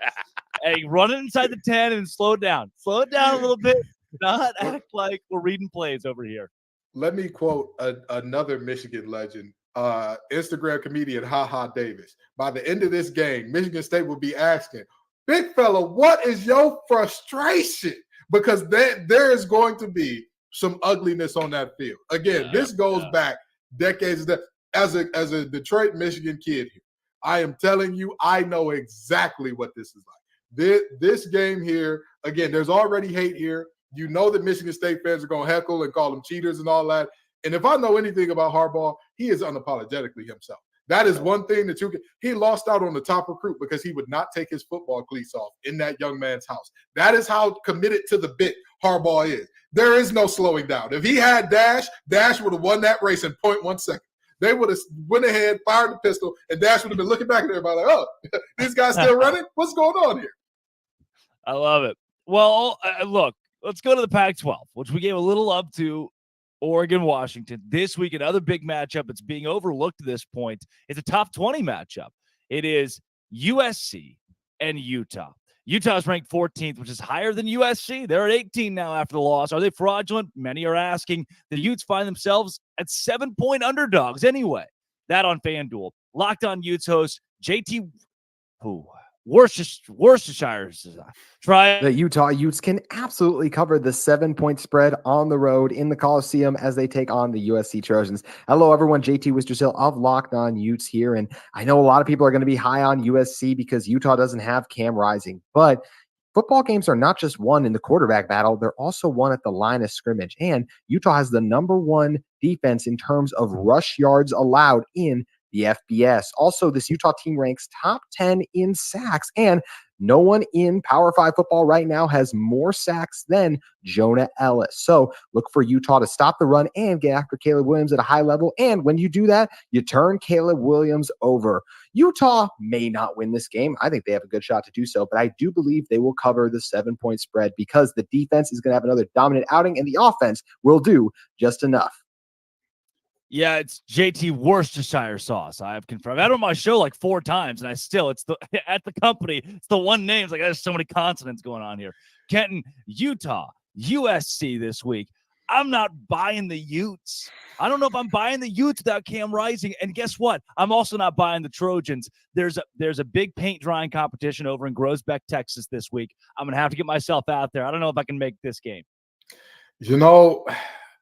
S1: hey, run it inside the 10 and slow it down. Slow it down a little bit. Not act like we're reading plays over here.
S2: let me quote another Michigan legend, Instagram comedian HaHa Davis. By the end of this game, Michigan State will be asking, big fella, what is your frustration? Because there is going to be some ugliness on that field. Again, this goes back decades. As a Detroit, Michigan kid here, I am telling you, I know exactly what this is like. This game here, again, there's already hate here. You know that Michigan State fans are going to heckle and call them cheaters and all that. And if I know anything about Harbaugh, he is unapologetically himself. That is one thing that he lost out on the top recruit because he would not take his football cleats off in that young man's house. That is how committed to the bit Harbaugh is. There is no slowing down. If he had Dash would have won that race in 0.1 second. They would have went ahead, fired the pistol, and Dash would have been looking back at everybody like, oh, this guy's still running? What's going on here?
S1: I love it. Well, look, let's go to the Pac-12, which we gave a little love to. Oregon, Washington. This week, another big matchup. It's being overlooked at this point. It's a top 20 matchup. It is USC and Utah. Utah is ranked 14th, which is higher than USC. They're at 18 now after the loss. Are they fraudulent? Many are asking. The Utes find themselves at 7-point underdogs anyway. That on FanDuel. Locked On Utes host JT, Worcestershire. Try
S6: the Utah Utes can absolutely cover the 7-point spread on the road in the Coliseum as they take on the USC Trojans. Hello, everyone. JT Worcestershire of Locked On Utes here. And I know a lot of people are going to be high on USC because Utah doesn't have Cam Rising. But football games are not just won in the quarterback battle. They're also won at the line of scrimmage. And Utah has the number 1 defense in terms of rush yards allowed in the FBS. Also, this Utah team ranks top 10 in sacks, and no one in Power 5 football right now has more sacks than Jonah Ellis. So look for Utah to stop the run and get after Caleb Williams at a high level. And when you do that, you turn Caleb Williams over. Utah may not win this game. I think they have a good shot to do so, but I do believe they will cover the 7-point spread because the defense is going to have another dominant outing and the offense will do just enough.
S1: Yeah, it's JT Worcestershire sauce. I have confirmed. I've had it on my show like 4 times, and it's at the company. It's the one name. It's like there's so many consonants going on here. Kenton, Utah, USC this week. I'm not buying the Utes. I don't know if I'm buying the Utes without Cam Rising. And guess what? I'm also not buying the Trojans. There's a big paint drying competition over in Groesbeck, Texas this week. I'm gonna have to get myself out there. I don't know if I can make this game.
S2: You know.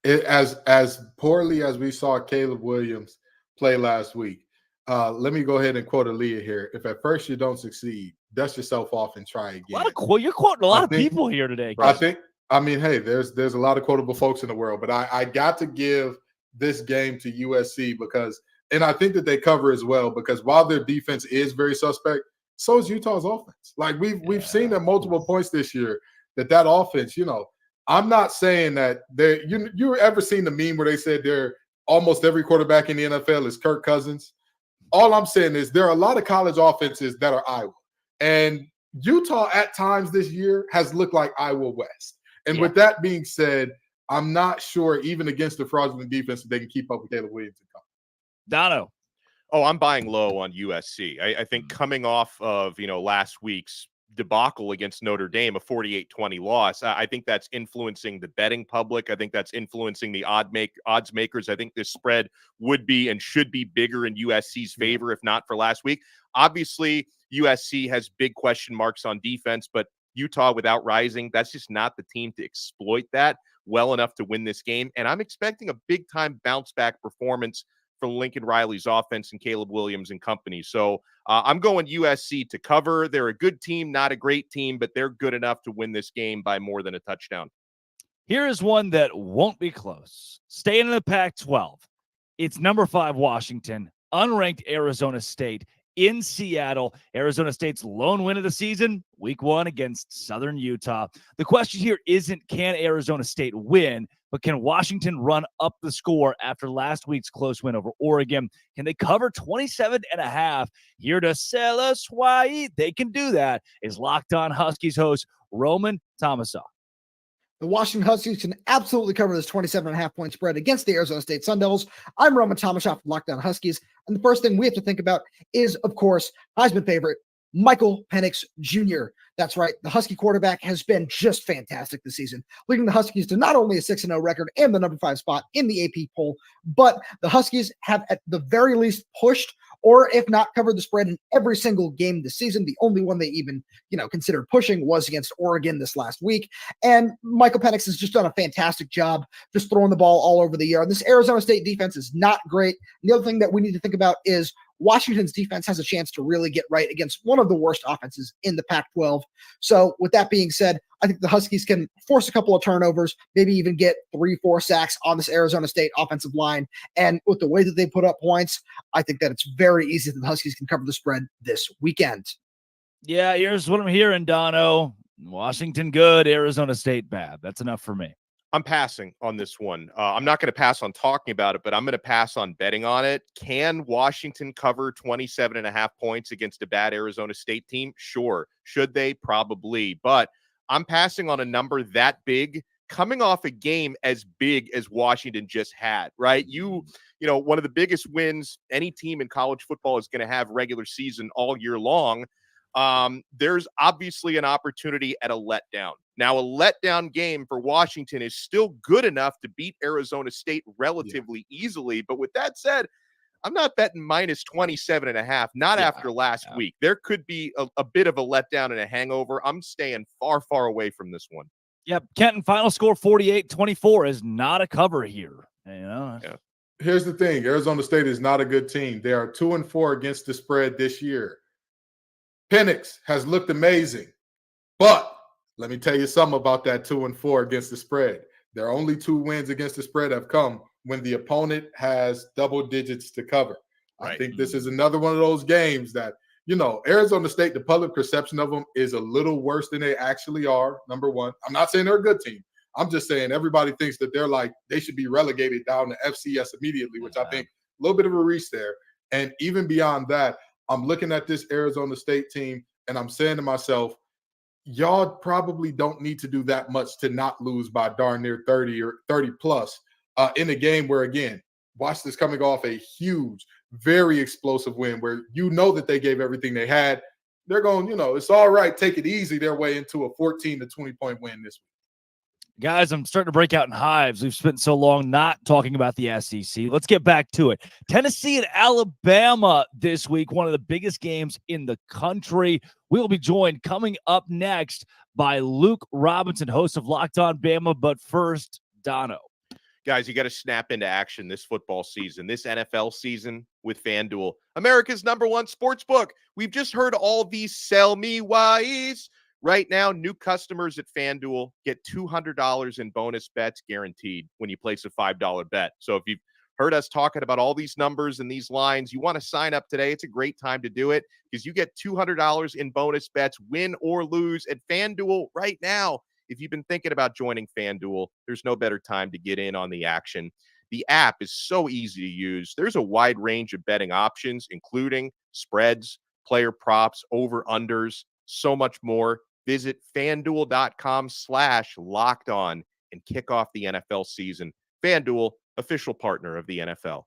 S2: As poorly as we saw Caleb Williams play last week, let me go ahead and quote Aaliyah here. If at first you don't succeed, dust yourself off and try again.
S1: You're quoting a lot of people here today.
S2: Hey, there's a lot of quotable folks in the world, but I got to give this game to USC because, and I think that they cover as well, because while their defense is very suspect, so is Utah's offense. Like we've seen at multiple points this year that offense, I'm not saying that you ever seen the meme where they said almost every quarterback in the NFL is Kirk Cousins? All I'm saying is there are a lot of college offenses that are Iowa. And Utah at times this year has looked like Iowa West. And with that being said, I'm not sure even against the fraudulent defense that they can keep up with Caleb Williams and company.
S1: Dono.
S3: Oh, I'm buying low on USC. I think coming off of, last week's debacle against Notre Dame, a 48-20 loss, I think that's influencing the betting public. I think that's influencing the odds makers. I think this spread would be and should be bigger in USC's favor, if not for last week. Obviously, USC has big question marks on defense, but Utah without Rising, that's just not the team to exploit that well enough to win this game. And I'm expecting a big-time bounce-back performance for Lincoln Riley's offense and Caleb Williams and company. So I'm going USC to cover. They're a good team, not a great team, but they're good enough to win this game by more than a touchdown.
S1: Here is one that won't be close. Staying in the Pac-12. It's number 5 Washington, unranked Arizona State in Seattle. Arizona State's lone win of the season, week 1 against Southern Utah. The question here isn't can Arizona State win, but can Washington run up the score after last week's close win over Oregon? Can they cover 27.5? Here to sell us why they can do that is Locked On Huskies host Roman Tomasoff.
S7: The Washington Huskies can absolutely cover this 27.5-point spread against the Arizona State Sun Devils. I'm Roman Tomasoff from Locked On Huskies. And the first thing we have to think about is, of course, Heisman favorite Michael Penix Jr. That's right. The Husky quarterback has been just fantastic this season, leading the Huskies to not only a 6-0 record and the number 5 spot in the AP poll, but the Huskies have at the very least pushed or if not covered the spread in every single game this season. The only one they even, considered pushing was against Oregon this last week. And Michael Penix has just done a fantastic job just throwing the ball all over the air. And this Arizona State defense is not great. And the other thing that we need to think about is Washington's defense has a chance to really get right against one of the worst offenses in the Pac-12. So with that being said, I think the Huskies can force a couple of turnovers, maybe even get 3-4 sacks on this Arizona State offensive line. And with the way that they put up points, I think that it's very easy that the Huskies can cover the spread this weekend.
S1: Yeah, here's what I'm hearing, Dono. Washington good, Arizona State bad. That's enough for me.
S3: I'm passing on this one. I'm not going to pass on talking about it, but I'm going to pass on betting on it. Can Washington cover 27.5 points against a bad Arizona State team? Sure. Should they? Probably. But I'm passing on a number that big coming off a game as big as Washington just had, right? One of the biggest wins any team in college football is going to have regular season all year long. There's obviously an opportunity at a letdown. Now, a letdown game for Washington is still good enough to beat Arizona State relatively easily. But with that said, I'm not betting minus 27.5, not after last week. There could be a bit of a letdown and a hangover. I'm staying far, far away from this one.
S1: Yep. Kenton, final score 48-24 is not a cover here.
S2: Here's the thing. Arizona State is not a good team. They are 2-4 against the spread this year. Penix has looked amazing, but let me tell you something about that 2-4 against the spread. Their only 2 wins against the spread have come when the opponent has double digits to cover. Right. I think this is another one of those games that, Arizona State, the public perception of them is a little worse than they actually are, number one. I'm not saying they're a good team. I'm just saying everybody thinks that they should be relegated down to FCS immediately, which I think a little bit of a reach there. And even beyond that, I'm looking at this Arizona State team and I'm saying to myself, y'all probably don't need to do that much to not lose by darn near 30 or 30 plus in a game where, again, Washington's coming off a huge, very explosive win where that they gave everything they had. They're going, it's all right, take it easy their way into a 14 to 20 point win this week.
S1: Guys, I'm starting to break out in hives. We've spent so long not talking about the SEC. Let's get back to it. Tennessee and Alabama this week, one of the biggest games in the country. We will be joined coming up next by Luke Robinson, host of Locked On Bama. But first, Dono.
S3: Guys, you got to snap into action this football season, this NFL season with FanDuel, America's #1 sports book. We've just heard all these sell me whys. Right now, new customers at FanDuel get $200 in bonus bets guaranteed when you place a $5 bet. So if you've heard us talking about all these numbers and these lines, you want to sign up today. It's a great time to do it because you get $200 in bonus bets, win or lose, at FanDuel right now. If you've been thinking about joining FanDuel, there's no better time to get in on the action. The app is so easy to use. There's a wide range of betting options, including spreads, player props, over-unders, so much more. Visit FanDuel.com/lockedon and kick off the NFL season. FanDuel, official partner of the NFL.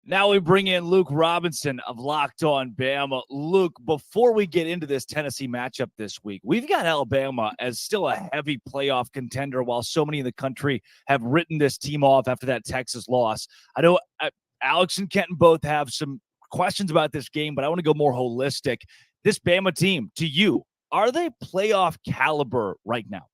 S1: Now we bring in Luke Robinson of Locked On Bama. Luke, before we get into this Tennessee matchup this week, we've got Alabama as still a heavy playoff contender while so many in the country have written this team off after that Texas loss. I know Alex and Kenton both have some questions about this game, but I want to go more holistic. This Bama team, to you, are they playoff caliber right now?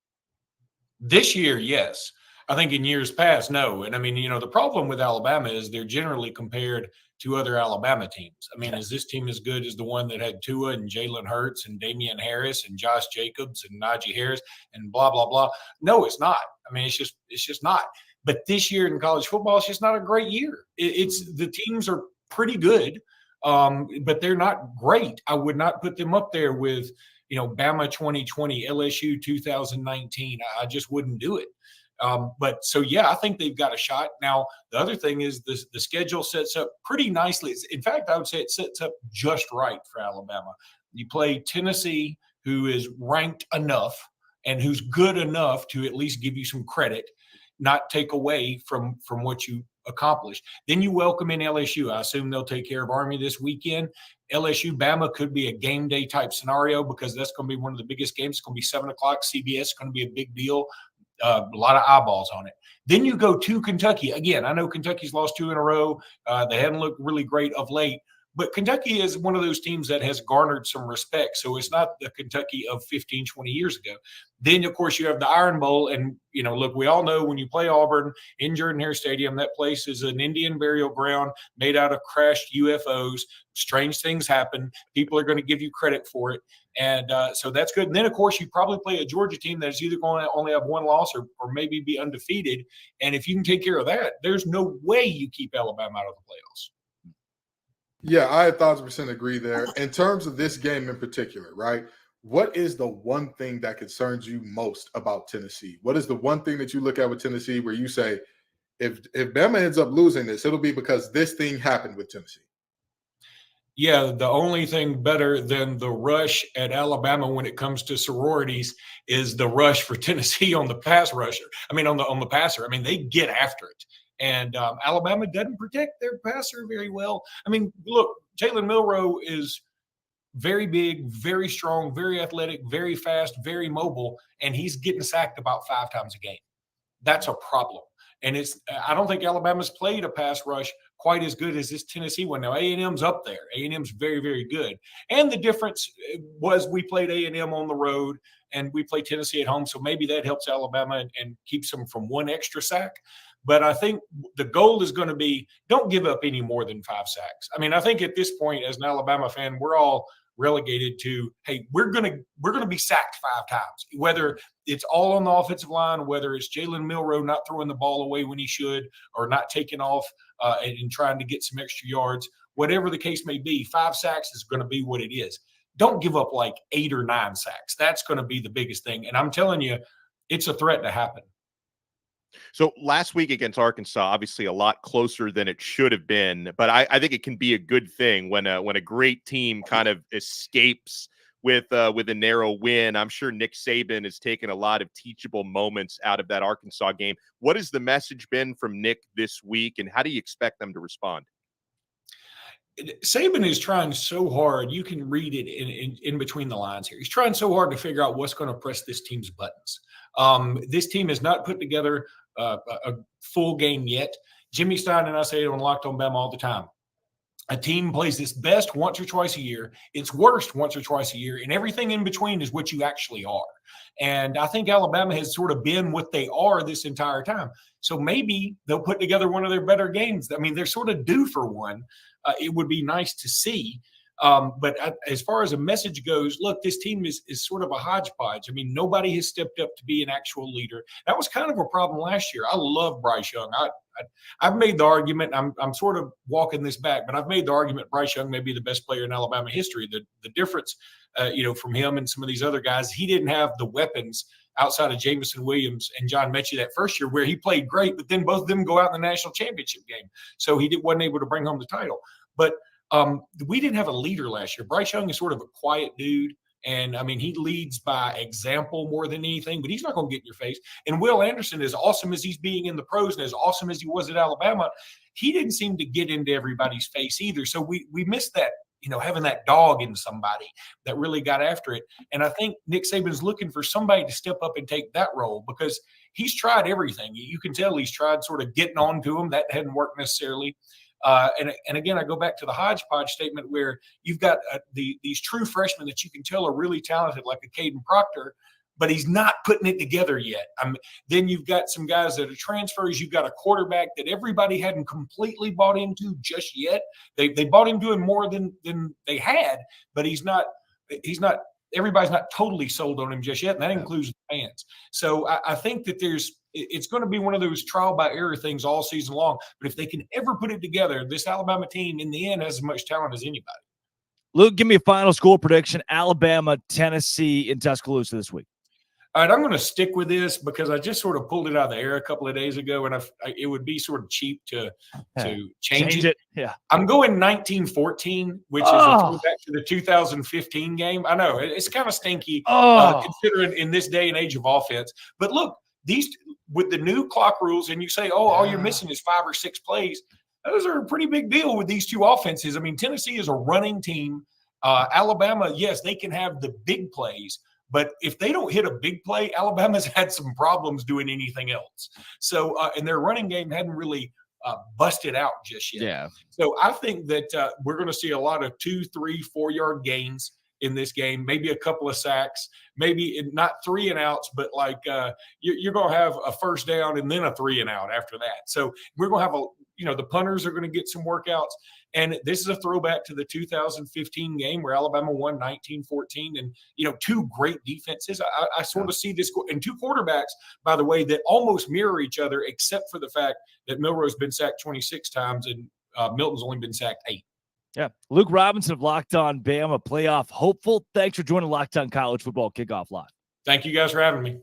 S8: This year, yes. I think in years past, no. And I mean, the problem with Alabama is they're generally compared to other Alabama teams. I mean, is this team as good as the one that had Tua and Jalen Hurts and Damian Harris and Josh Jacobs and Najee Harris and blah, blah, blah? No, it's not. I mean, it's just not. But this year in college football, it's just not a great year. It's the teams are pretty good, but they're not great. I would not put them up there with, Bama 2020, LSU 2019. I just wouldn't do it. But so, yeah, I think they've got a shot. Now, the other thing is the schedule sets up pretty nicely. In fact, I would say it sets up just right for Alabama. You play Tennessee, who is ranked enough and who's good enough to at least give you some credit, not take away from what you accomplish. Then you welcome in LSU. I assume they'll take care of Army this weekend. LSU Bama could be a game day type scenario because that's going to be one of the biggest games. It's going to be 7 o'clock. CBS is going to be a big deal. A lot of eyeballs on it. Then you go to Kentucky. Again, I know Kentucky's lost 2 in a row. They haven't looked really great of late. But Kentucky is one of those teams that has garnered some respect. So it's not the Kentucky of 15, 20 years ago. Then, of course, you have the Iron Bowl. And, look, we all know when you play Auburn in Jordan-Hare Stadium, that place is an Indian burial ground made out of crashed UFOs. Strange things happen. People are going to give you credit for it. And so that's good. And then, of course, you probably play a Georgia team that's either going to only have 1 loss or maybe be undefeated. And if you can take care of that, there's no way you keep Alabama out of the playoffs.
S2: Yeah, I 1,000% agree there. In terms of this game in particular, right? What is the one thing that concerns you most about Tennessee? What is the one thing that you look at with Tennessee where you say, if Bama ends up losing this, it'll be because this thing happened with Tennessee?
S8: Yeah, the only thing better than the rush at Alabama when it comes to sororities is the rush for Tennessee on the pass rusher. I mean, on the passer. I mean, they get after it. And Alabama doesn't protect their passer very well. I mean, look, Jalen Milroe is very big, very strong, very athletic, very fast, very mobile, and he's getting sacked about 5 times a game. That's a problem. And I don't think Alabama's played a pass rush quite as good as this Tennessee one. Now, A&M's up there. A&M's very, very good. And the difference was we played A&M on the road and we play Tennessee at home, so maybe that helps Alabama and keeps them from 1 extra sack. But I think the goal is going to be don't give up any more than 5 sacks. I mean, I think at this point, as an Alabama fan, we're all relegated to, hey, we're going to be sacked 5 times, whether it's all on the offensive line, whether it's Jalen Milroe not throwing the ball away when he should or not taking off and trying to get some extra yards, whatever the case may be, 5 sacks is going to be what it is. Don't give up like 8 or 9 sacks. That's going to be the biggest thing. And I'm telling you, it's a threat to happen.
S3: So last week against Arkansas, obviously a lot closer than it should have been, but I think it can be a good thing when a great team kind of escapes with a narrow win. I'm sure Nick Saban has taken a lot of teachable moments out of that Arkansas game. What has the message been from Nick this week, and how do you expect them to respond?
S8: Saban is trying so hard. You can read it in between the lines here. He's trying so hard to figure out what's going to press this team's buttons. This team has not put together a full game yet. Jimmy Stein and I say it on Locked On Bama all the time. A team plays its best once or twice a year, its worst once or twice a year, and everything in between is what you actually are. And I think Alabama has sort of been what they are this entire time. So maybe they'll put together one of their better games. I mean, they're sort of due for one. It would be nice to see. But as far as a message goes, look, this team is sort of a hodgepodge. I mean, nobody has stepped up to be an actual leader. That was kind of a problem last year. I love Bryce Young. I've made the argument, I'm sort of walking this back, but I've made the argument Bryce Young may be the best player in Alabama history. The difference, from him and some of these other guys, he didn't have the weapons outside of Jamison Williams and John Mechie that first year where he played great, but then both of them go out in the national championship game. So he wasn't able to bring home the title. But we didn't have a leader last year. Bryce Young is sort of a quiet dude. And I mean, he leads by example more than anything, but he's not going to get in your face. And Will Anderson, as awesome as he's being in the pros and as awesome as he was at Alabama, he didn't seem to get into everybody's face either. So we missed that, having that dog in somebody that really got after it. And I think Nick Saban's looking for somebody to step up and take that role because he's tried everything. You can tell he's tried sort of getting on to him. That hadn't worked necessarily. And again, I go back to the hodgepodge statement where you've got these true freshmen that you can tell are really talented, like a Caden Proctor, but he's not putting it together yet. Then you've got some guys that are transfers. You've got a quarterback that everybody hadn't completely bought into just yet. They bought into him more than they had, but he's not. Everybody's not totally sold on him just yet, and that includes the fans. So I think that it's going to be one of those trial by error things all season long. But if they can ever put it together, this Alabama team in the end has as much talent as anybody.
S1: Luke, give me a final score prediction. Alabama, Tennessee in Tuscaloosa this week.
S8: All right, I'm going to stick with this because I just sort of pulled it out of the air a couple of days ago, and it would be sort of cheap to change it.
S1: Yeah,
S8: I'm going 1914, which is a throwback to the 2015 game. I know it's kind of stinky considering in this day and age of offense. But look, these with the new clock rules, and you say, oh, all you're missing is 5 or 6 plays. Those are a pretty big deal with these two offenses. I mean, Tennessee is a running team. Alabama, yes, they can have the big plays, but if they don't hit a big play, Alabama's had some problems doing anything else. So, and their running game hadn't really busted out just yet.
S1: Yeah.
S8: So I think that we're going to see a lot of 2, 3, 4 yard gains in this game, maybe a couple of sacks, maybe not 3 and outs, but like you're going to have a first down and then a 3 and out after that. So we're going to have the punters are going to get some workouts. And this is a throwback to the 2015 game where Alabama won 19-14, and two great defenses. I sort of see this, and two quarterbacks, by the way, that almost mirror each other, except for the fact that Milroe's been sacked 26 times and Milton's only been sacked 8.
S1: Yeah. Luke Robinson of Locked On Bama, playoff hopeful. Thanks for joining Locked On College Football Kickoff Live.
S8: Thank you guys for having me.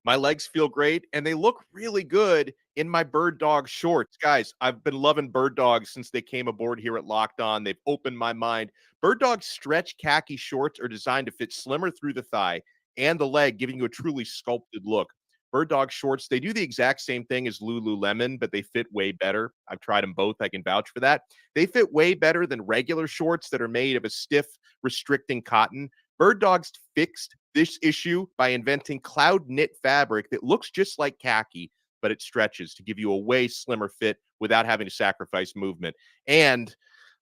S3: My legs feel great, and they look really good in my Bird Dog shorts. Guys, I've been loving Bird Dogs since they came aboard here at Locked On. They've opened my mind. Bird Dog stretch khaki shorts are designed to fit slimmer through the thigh and the leg, giving you a truly sculpted look. Bird Dog shorts, they do the exact same thing as Lululemon, but they fit way better. I've tried them both. I can vouch for that. They fit way better than regular shorts that are made of a stiff, restricting cotton. Bird Dogs fixed this issue by inventing cloud knit fabric that looks just like khaki, but it stretches to give you a way slimmer fit without having to sacrifice movement. And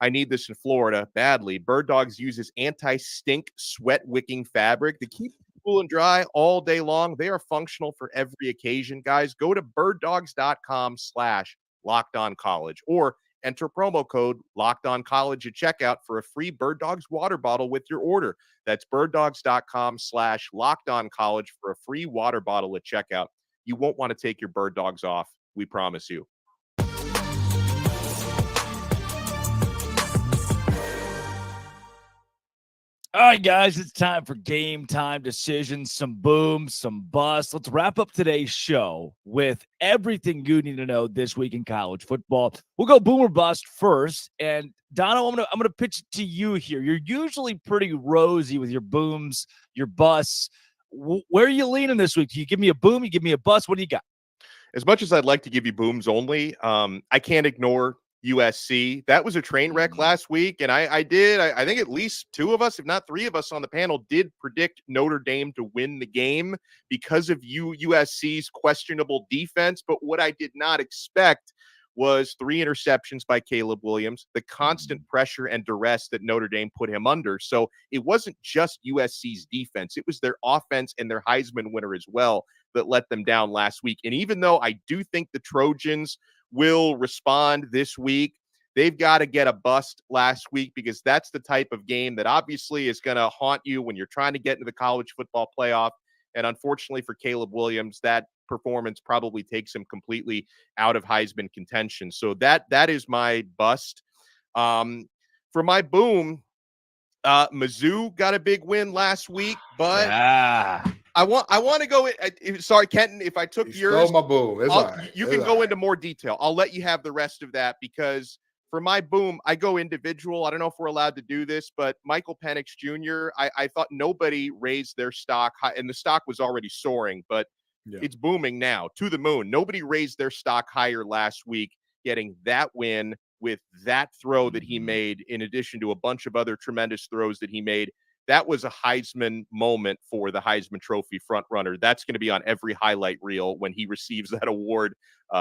S3: I need this in Florida badly. Bird Dogs uses anti-stink sweat wicking fabric to keep cool and dry all day long. They are functional for every occasion, guys. Go to birddogs.com/LockedOnCollege or enter promo code LockedOnCollege at checkout for a free Bird Dogs water bottle with your order. That's birddogs.com/LockedOnCollege for a free water bottle at checkout. You won't want to take your Bird Dogs off. We promise you.
S1: All right, guys, it's time for game time decisions, some booms, some busts. Let's wrap up today's show with everything you need to know this week in college football. We'll go boom or bust first. And Dono, I'm gonna pitch it to you here. You're usually pretty rosy with your booms, your busts. Where are you leaning this week? Do you give me a boom? You give me a bust? What do you got?
S3: As much as I'd like to give you booms only, I can't ignore USC. That was a train wreck last week, and I think at least 2 of us, if not 3 of us on the panel, did predict Notre Dame to win the game because of USC's questionable defense. But what I did not expect was 3 interceptions by Caleb Williams, the constant pressure and duress that Notre Dame put him under. So it wasn't just USC's defense. It was their offense and their Heisman winner as well that let them down last week. And even though I do think the Trojans will respond this week, they've got to get a bust last week, because that's the type of game that obviously is going to haunt you when you're trying to get into the college football playoff. And unfortunately for Caleb Williams, that performance probably takes him completely out of Heisman contention. So that is my bust. For my boom, Mizzou got a big win last week, but I want to go. Sorry, Kenton, if I took yours,
S2: my boom.
S3: You can go into more detail. I'll let you have the rest of that, because for my boom, I go individual. I don't know if we're allowed to do this, but Michael Penix Jr., I thought nobody raised their stock high, and the stock was already soaring, but it's booming now to the moon. Nobody raised their stock higher last week, getting that win with that throw that he made, in addition to a bunch of other tremendous throws that he made. That was a Heisman moment for the Heisman Trophy frontrunner. That's going to be on every highlight reel when he receives that award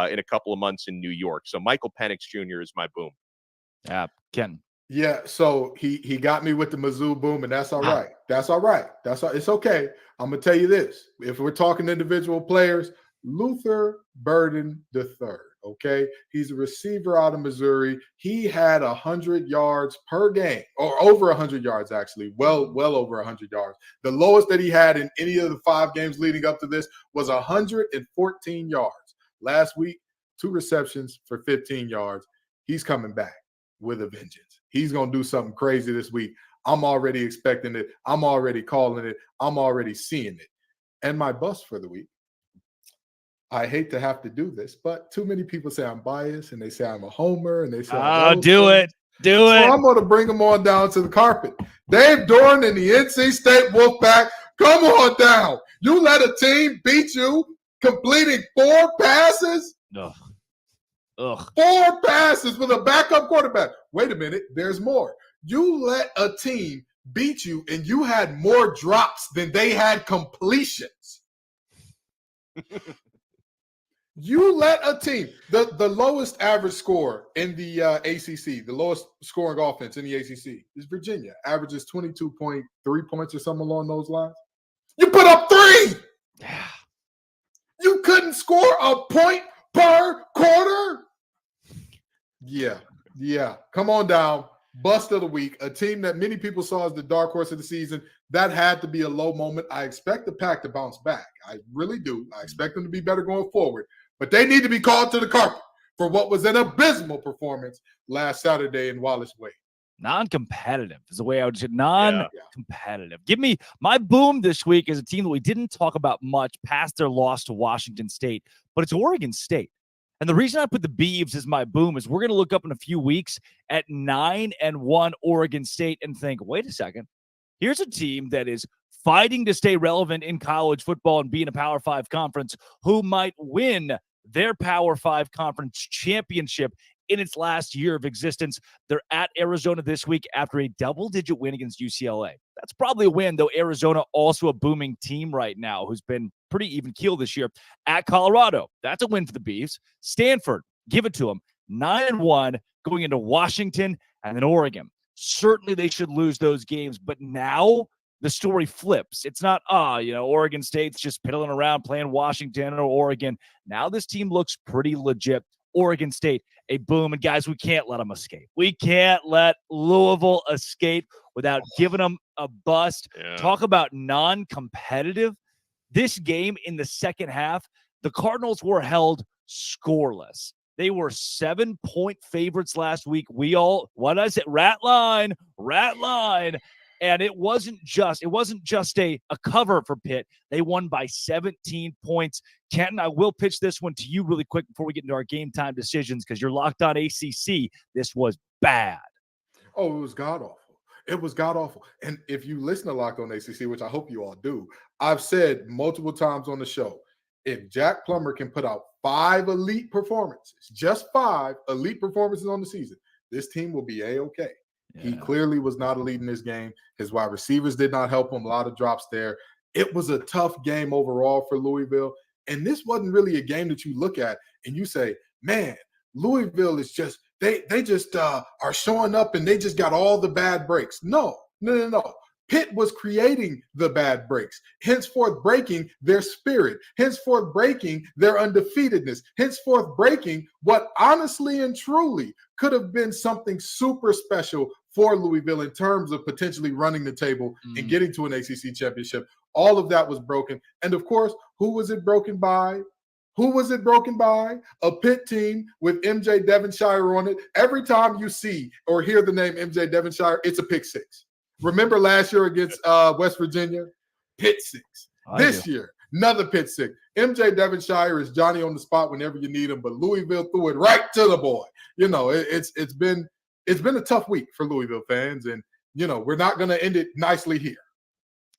S3: in a couple of months in New York. So Michael Penix Jr. is my boom.
S1: Yeah, Ken.
S2: Yeah, so he got me with the Mizzou boom, and that's all right. That's all right. It's okay. I'm gonna tell you this: if we're talking individual players, Luther Burden III. Okay, he's a receiver out of Missouri. He had 100 yards per game, or over 100 yards actually, well over 100 yards. The lowest that he had in any of the 5 games leading up to this was 114 yards. Last week, 2 receptions for 15 yards. He's coming back with a vengeance. He's going to do something crazy this week. I'm already expecting it. I'm already calling it. I'm already seeing it. And my bust for the week, I hate to have to do this, but too many people say I'm biased, and they say I'm a homer, and they say
S1: do it. Do
S2: So
S1: it.
S2: I'm going to bring them on down to the carpet. Dave Dorn and the NC State Wolfpack, come on down. You let a team beat you completing 4 passes?
S1: Ugh.
S2: 4 passes with a backup quarterback. Wait a minute, there's more. You let a team beat you and you had more drops than they had completions. You let a team, the lowest average score in the ACC, the lowest scoring offense in the ACC is Virginia. Averages 22.3 points or something along those lines. You put up 3.
S1: Yeah.
S2: You couldn't score a point per quarter. Yeah. Come on down. Bust of the week. A team that many people saw as the dark horse of the season. That had to be a low moment. I expect the Pack to bounce back. I really do. I expect them to be better going forward. But they need to be called to the carpet for what was an abysmal performance last Saturday in Wallace Wade.
S1: Non-competitive is the way I would say. Non-competitive. Give me my boom this week is a team that we didn't talk about much past their loss to Washington State, but it's Oregon State. And the reason I put the Beavs as my boom is we're going to look up in a few weeks at 9-1 Oregon State and think, wait a second, here's a team that is fighting to stay relevant in college football and be in a Power 5 conference who might win their Power 5 conference championship in its last year of existence. They're at Arizona this week after a double-digit win against UCLA. That's probably a win, though Arizona also a booming team right now who's been pretty even keel this year. At Colorado, that's a win for the Beavs. Stanford, give it to them. 9-1 going into Washington and then Oregon. Certainly they should lose those games, but now the story flips. It's not, Oregon State's just piddling around playing Washington or Oregon. Now this team looks pretty legit. Oregon State, a boom. And guys, we can't let them escape. We can't let Louisville escape without giving them a bust.
S3: Yeah.
S1: Talk about non-competitive. This game in the second half, the Cardinals were held scoreless. They were 7-point favorites last week. What did I say? Rat line. And it wasn't just a cover for Pitt. They won by 17 points. Kenton, I will pitch this one to you really quick before we get into our game time decisions because you're locked on ACC. This was bad.
S2: Oh, it was god-awful. It was god-awful. And if you listen to Locked on ACC, which I hope you all do, I've said multiple times on the show, if Jack Plummer can put out 5 elite performances, just 5 elite performances on the season, this team will be A-okay. Yeah. He clearly was not elite in this game. His wide receivers did not help him. A lot of drops there. It was a tough game overall for Louisville. And this wasn't really a game that you look at and you say, man, Louisville is just, they just are showing up and they just got all the bad breaks. No. Pitt was creating the bad breaks, henceforth breaking their spirit, henceforth breaking their undefeatedness, henceforth breaking what honestly and truly could have been something super special for Louisville in terms of potentially running the table and getting to an ACC championship. All of that was broken. And of course, who was it broken by? A Pitt team with MJ Devonshire on it. Every time you see or hear the name MJ Devonshire, it's a pick six. Remember last year against West Virginia? Pitt six. This year, another Pitt six. MJ Devonshire is Johnny on the spot whenever you need him, but Louisville threw it right to the boy. You know, it's been a tough week for Louisville fans, and we're not going to end it nicely here.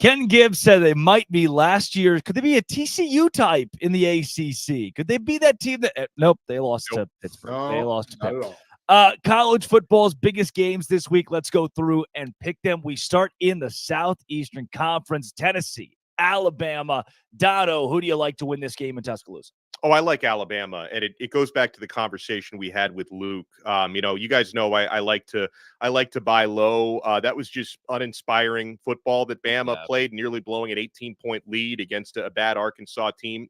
S1: Ken Gibbs said they might be last year. Could they be a TCU type in the ACC? Could they be that team that? Nope, they lost to Pittsburgh.
S2: No,
S1: they lost to Pitt.
S2: not at all.
S1: College football's biggest games this week. Let's go through and pick them. We start in the Southeastern Conference. Tennessee, Alabama. Dono, who do you like to win this game in Tuscaloosa?
S3: Oh, I like Alabama, and it goes back to the conversation we had with Luke. You guys know I like to buy low. That was just uninspiring football that Bama played, nearly blowing an 18-point lead against a bad Arkansas team.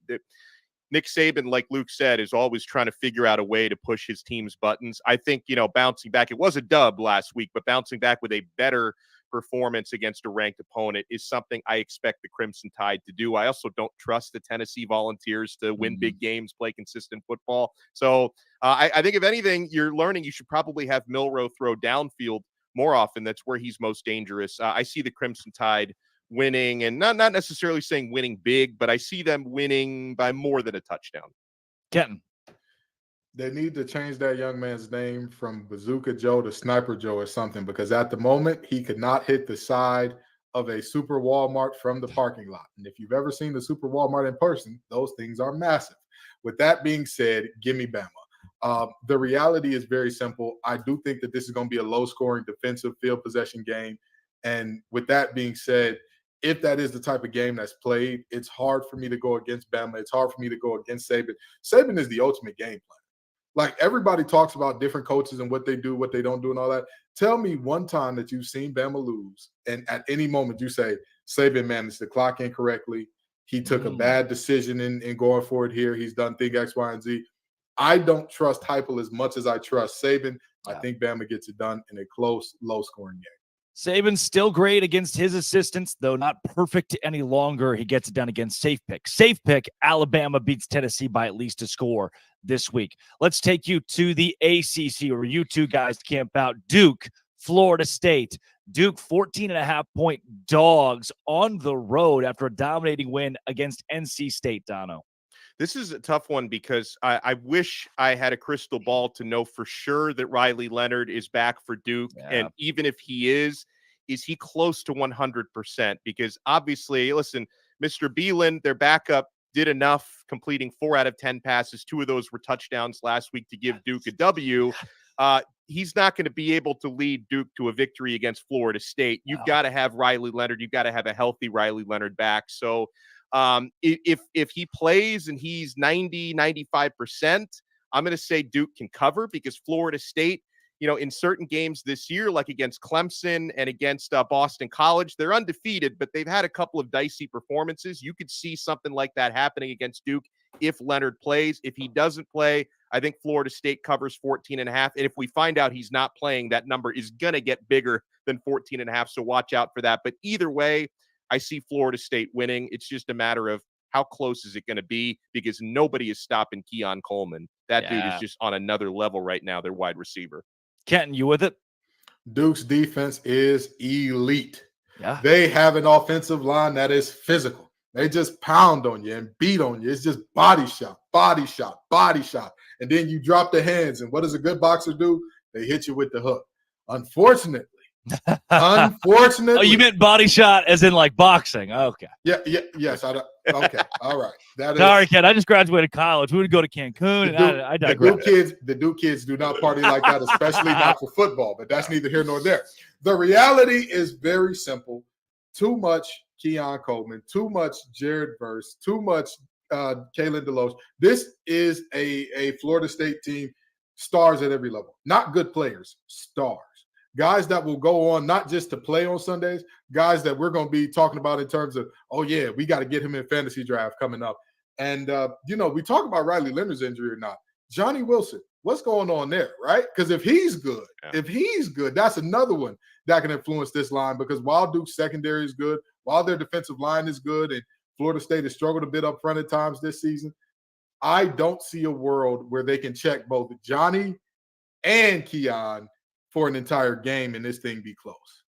S3: Nick Saban, like Luke said, is always trying to figure out a way to push his team's buttons. I think, bouncing back, it was a dub last week, but bouncing back with a better performance against a ranked opponent is something I expect the Crimson Tide to do. I also don't trust the Tennessee Volunteers to win big games, play consistent football. So I think if anything, you're learning you should probably have Milroe throw downfield more often. That's where he's most dangerous. I see the Crimson Tide winning, and not necessarily saying winning big, but I see them winning by more than a touchdown.
S1: Kenton.
S2: They need to change that young man's name from Bazooka Joe to Sniper Joe or something, because at the moment he could not hit the side of a Super Walmart from the parking lot. And if you've ever seen the Super Walmart in person, those things are massive. With that being said, give me Bama. The reality is very simple. I do think that this is going to be a low-scoring defensive field possession game. And with that being said, if that is the type of game that's played, it's hard for me to go against Bama. It's hard for me to go against Saban. Saban is the ultimate game plan. Like, everybody talks about different coaches and what they do, what they don't do, and all that. Tell me one time that you've seen Bama lose, and at any moment you say, Saban managed the clock incorrectly. He took a bad decision in going forward here. He's done thing X, Y, and Z. I don't trust Heupel as much as I trust Saban. I think Bama gets it done in a close, low-scoring game.
S1: Saban's still great against his assistants, though not perfect any longer. He gets it done against Safe Pick. Safe Pick, Alabama beats Tennessee by at least a score this week. Let's take you to the ACC, where you two guys camp out. Duke, Florida State. Duke 14.5-point dogs on the road after a dominating win against NC State, Dono.
S3: This is a tough one because I wish I had a crystal ball to know for sure that Riley Leonard is back for Duke. Yeah. And even if he is he close to 100%? Because obviously, listen, Mr. Beelan, their backup, did enough, completing 4 out of 10 passes. 2 of those were touchdowns last week to give Duke a W. He's not going to be able to lead Duke to a victory against Florida State. You've got to have Riley Leonard. You've got to have a healthy Riley Leonard back. So if he plays and he's 95%, I'm going to say Duke can cover, because Florida State, in certain games this year, like against Clemson and against Boston College, they're undefeated, but they've had a couple of dicey performances. You could see something like that happening against Duke if Leonard plays. If he doesn't play, I think Florida State covers 14.5. And if we find out he's not playing, that number is going to get bigger than 14.5. So watch out for that. But either way, I see Florida State winning. It's just a matter of how close is it going to be, because nobody is stopping Keon Coleman. That dude is just on another level right now, their wide receiver.
S1: Kenton, you with it?
S2: Duke's defense is elite.
S1: Yeah.
S2: They have an offensive line that is physical. They just pound on you and beat on you. It's just body shot, body shot, body shot. And then you drop the hands. And what does a good boxer do? They hit you with the hook. Unfortunately.
S1: Oh, you meant body shot as in like boxing. Okay.
S2: Yes. Okay. All right.
S1: Sorry, Ken. I just graduated college. We would go to Cancun, and I digress.
S2: The Duke kids do not party like that, especially not for football. But that's neither here nor there. The reality is very simple. Too much Keon Coleman, too much Jared Verse, too much Kalen DeLoach. This is a Florida State team, stars at every level. Not good players, stars. Guys that will go on not just to play on Sundays, guys that we're going to be talking about in terms of, oh, yeah, we got to get him in fantasy draft coming up. And, we talk about Riley Leonard's injury or not. Johnny Wilson, what's going on there, right? Because if he's good, that's another one that can influence this line, because while Duke's secondary is good, while their defensive line is good, and Florida State has struggled a bit up front at times this season, I don't see a world where they can check both Johnny and Keon for an entire game and this thing be close,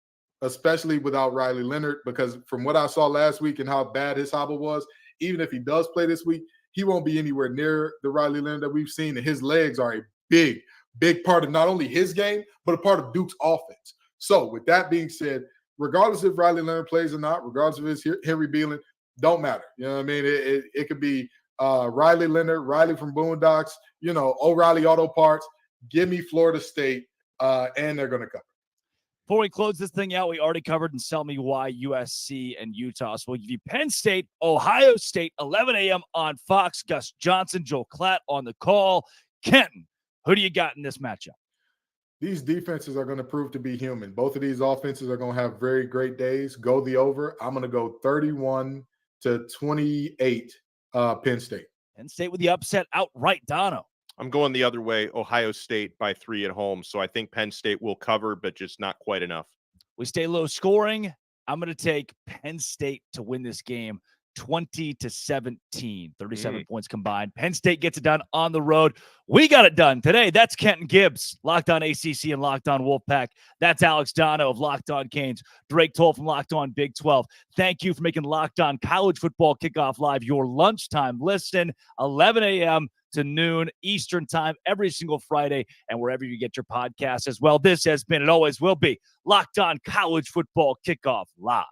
S2: especially without Riley Leonard, because from what I saw last week and how bad his hobble was, even if he does play this week, he won't be anywhere near the Riley Leonard that we've seen, and his legs are a big, big part of not only his game, but a part of Duke's offense. So with that being said, regardless if Riley Leonard plays or not, regardless if it's Henry Beelan, don't matter. You know what I mean? It could be Riley Leonard, Riley from Boondocks, O'Reilly Auto Parts. Give me Florida State. And they're going to cover.
S1: Before we close this thing out, we already covered and sell me why USC and Utah. So we'll give you Penn State, Ohio State, 11 a.m. on Fox. Gus Johnson, Joel Klatt on the call. Kenton, who do you got in this matchup?
S2: These defenses are going to prove to be human. Both of these offenses are going to have very great days. Go the over. I'm going to go 31-28 Penn State.
S1: Penn State with the upset outright, Dono.
S3: I'm going the other way, Ohio State by 3 at home. So I think Penn State will cover, but just not quite enough.
S1: We stay low scoring. I'm going to take Penn State to win this game 20-17, 37 points combined. Penn State gets it done on the road. We got it done today. That's Kenton Gibbs, Locked On ACC and Locked On Wolfpack. That's Alex Dono of Locked On Canes. Drake Toll from Locked On Big 12. Thank you for making Locked On College Football Kickoff Live your lunchtime listen, 11 a.m. to noon Eastern time every single Friday, and wherever you get your podcasts as well. This has been and always will be Locked On College Football Kickoff Live.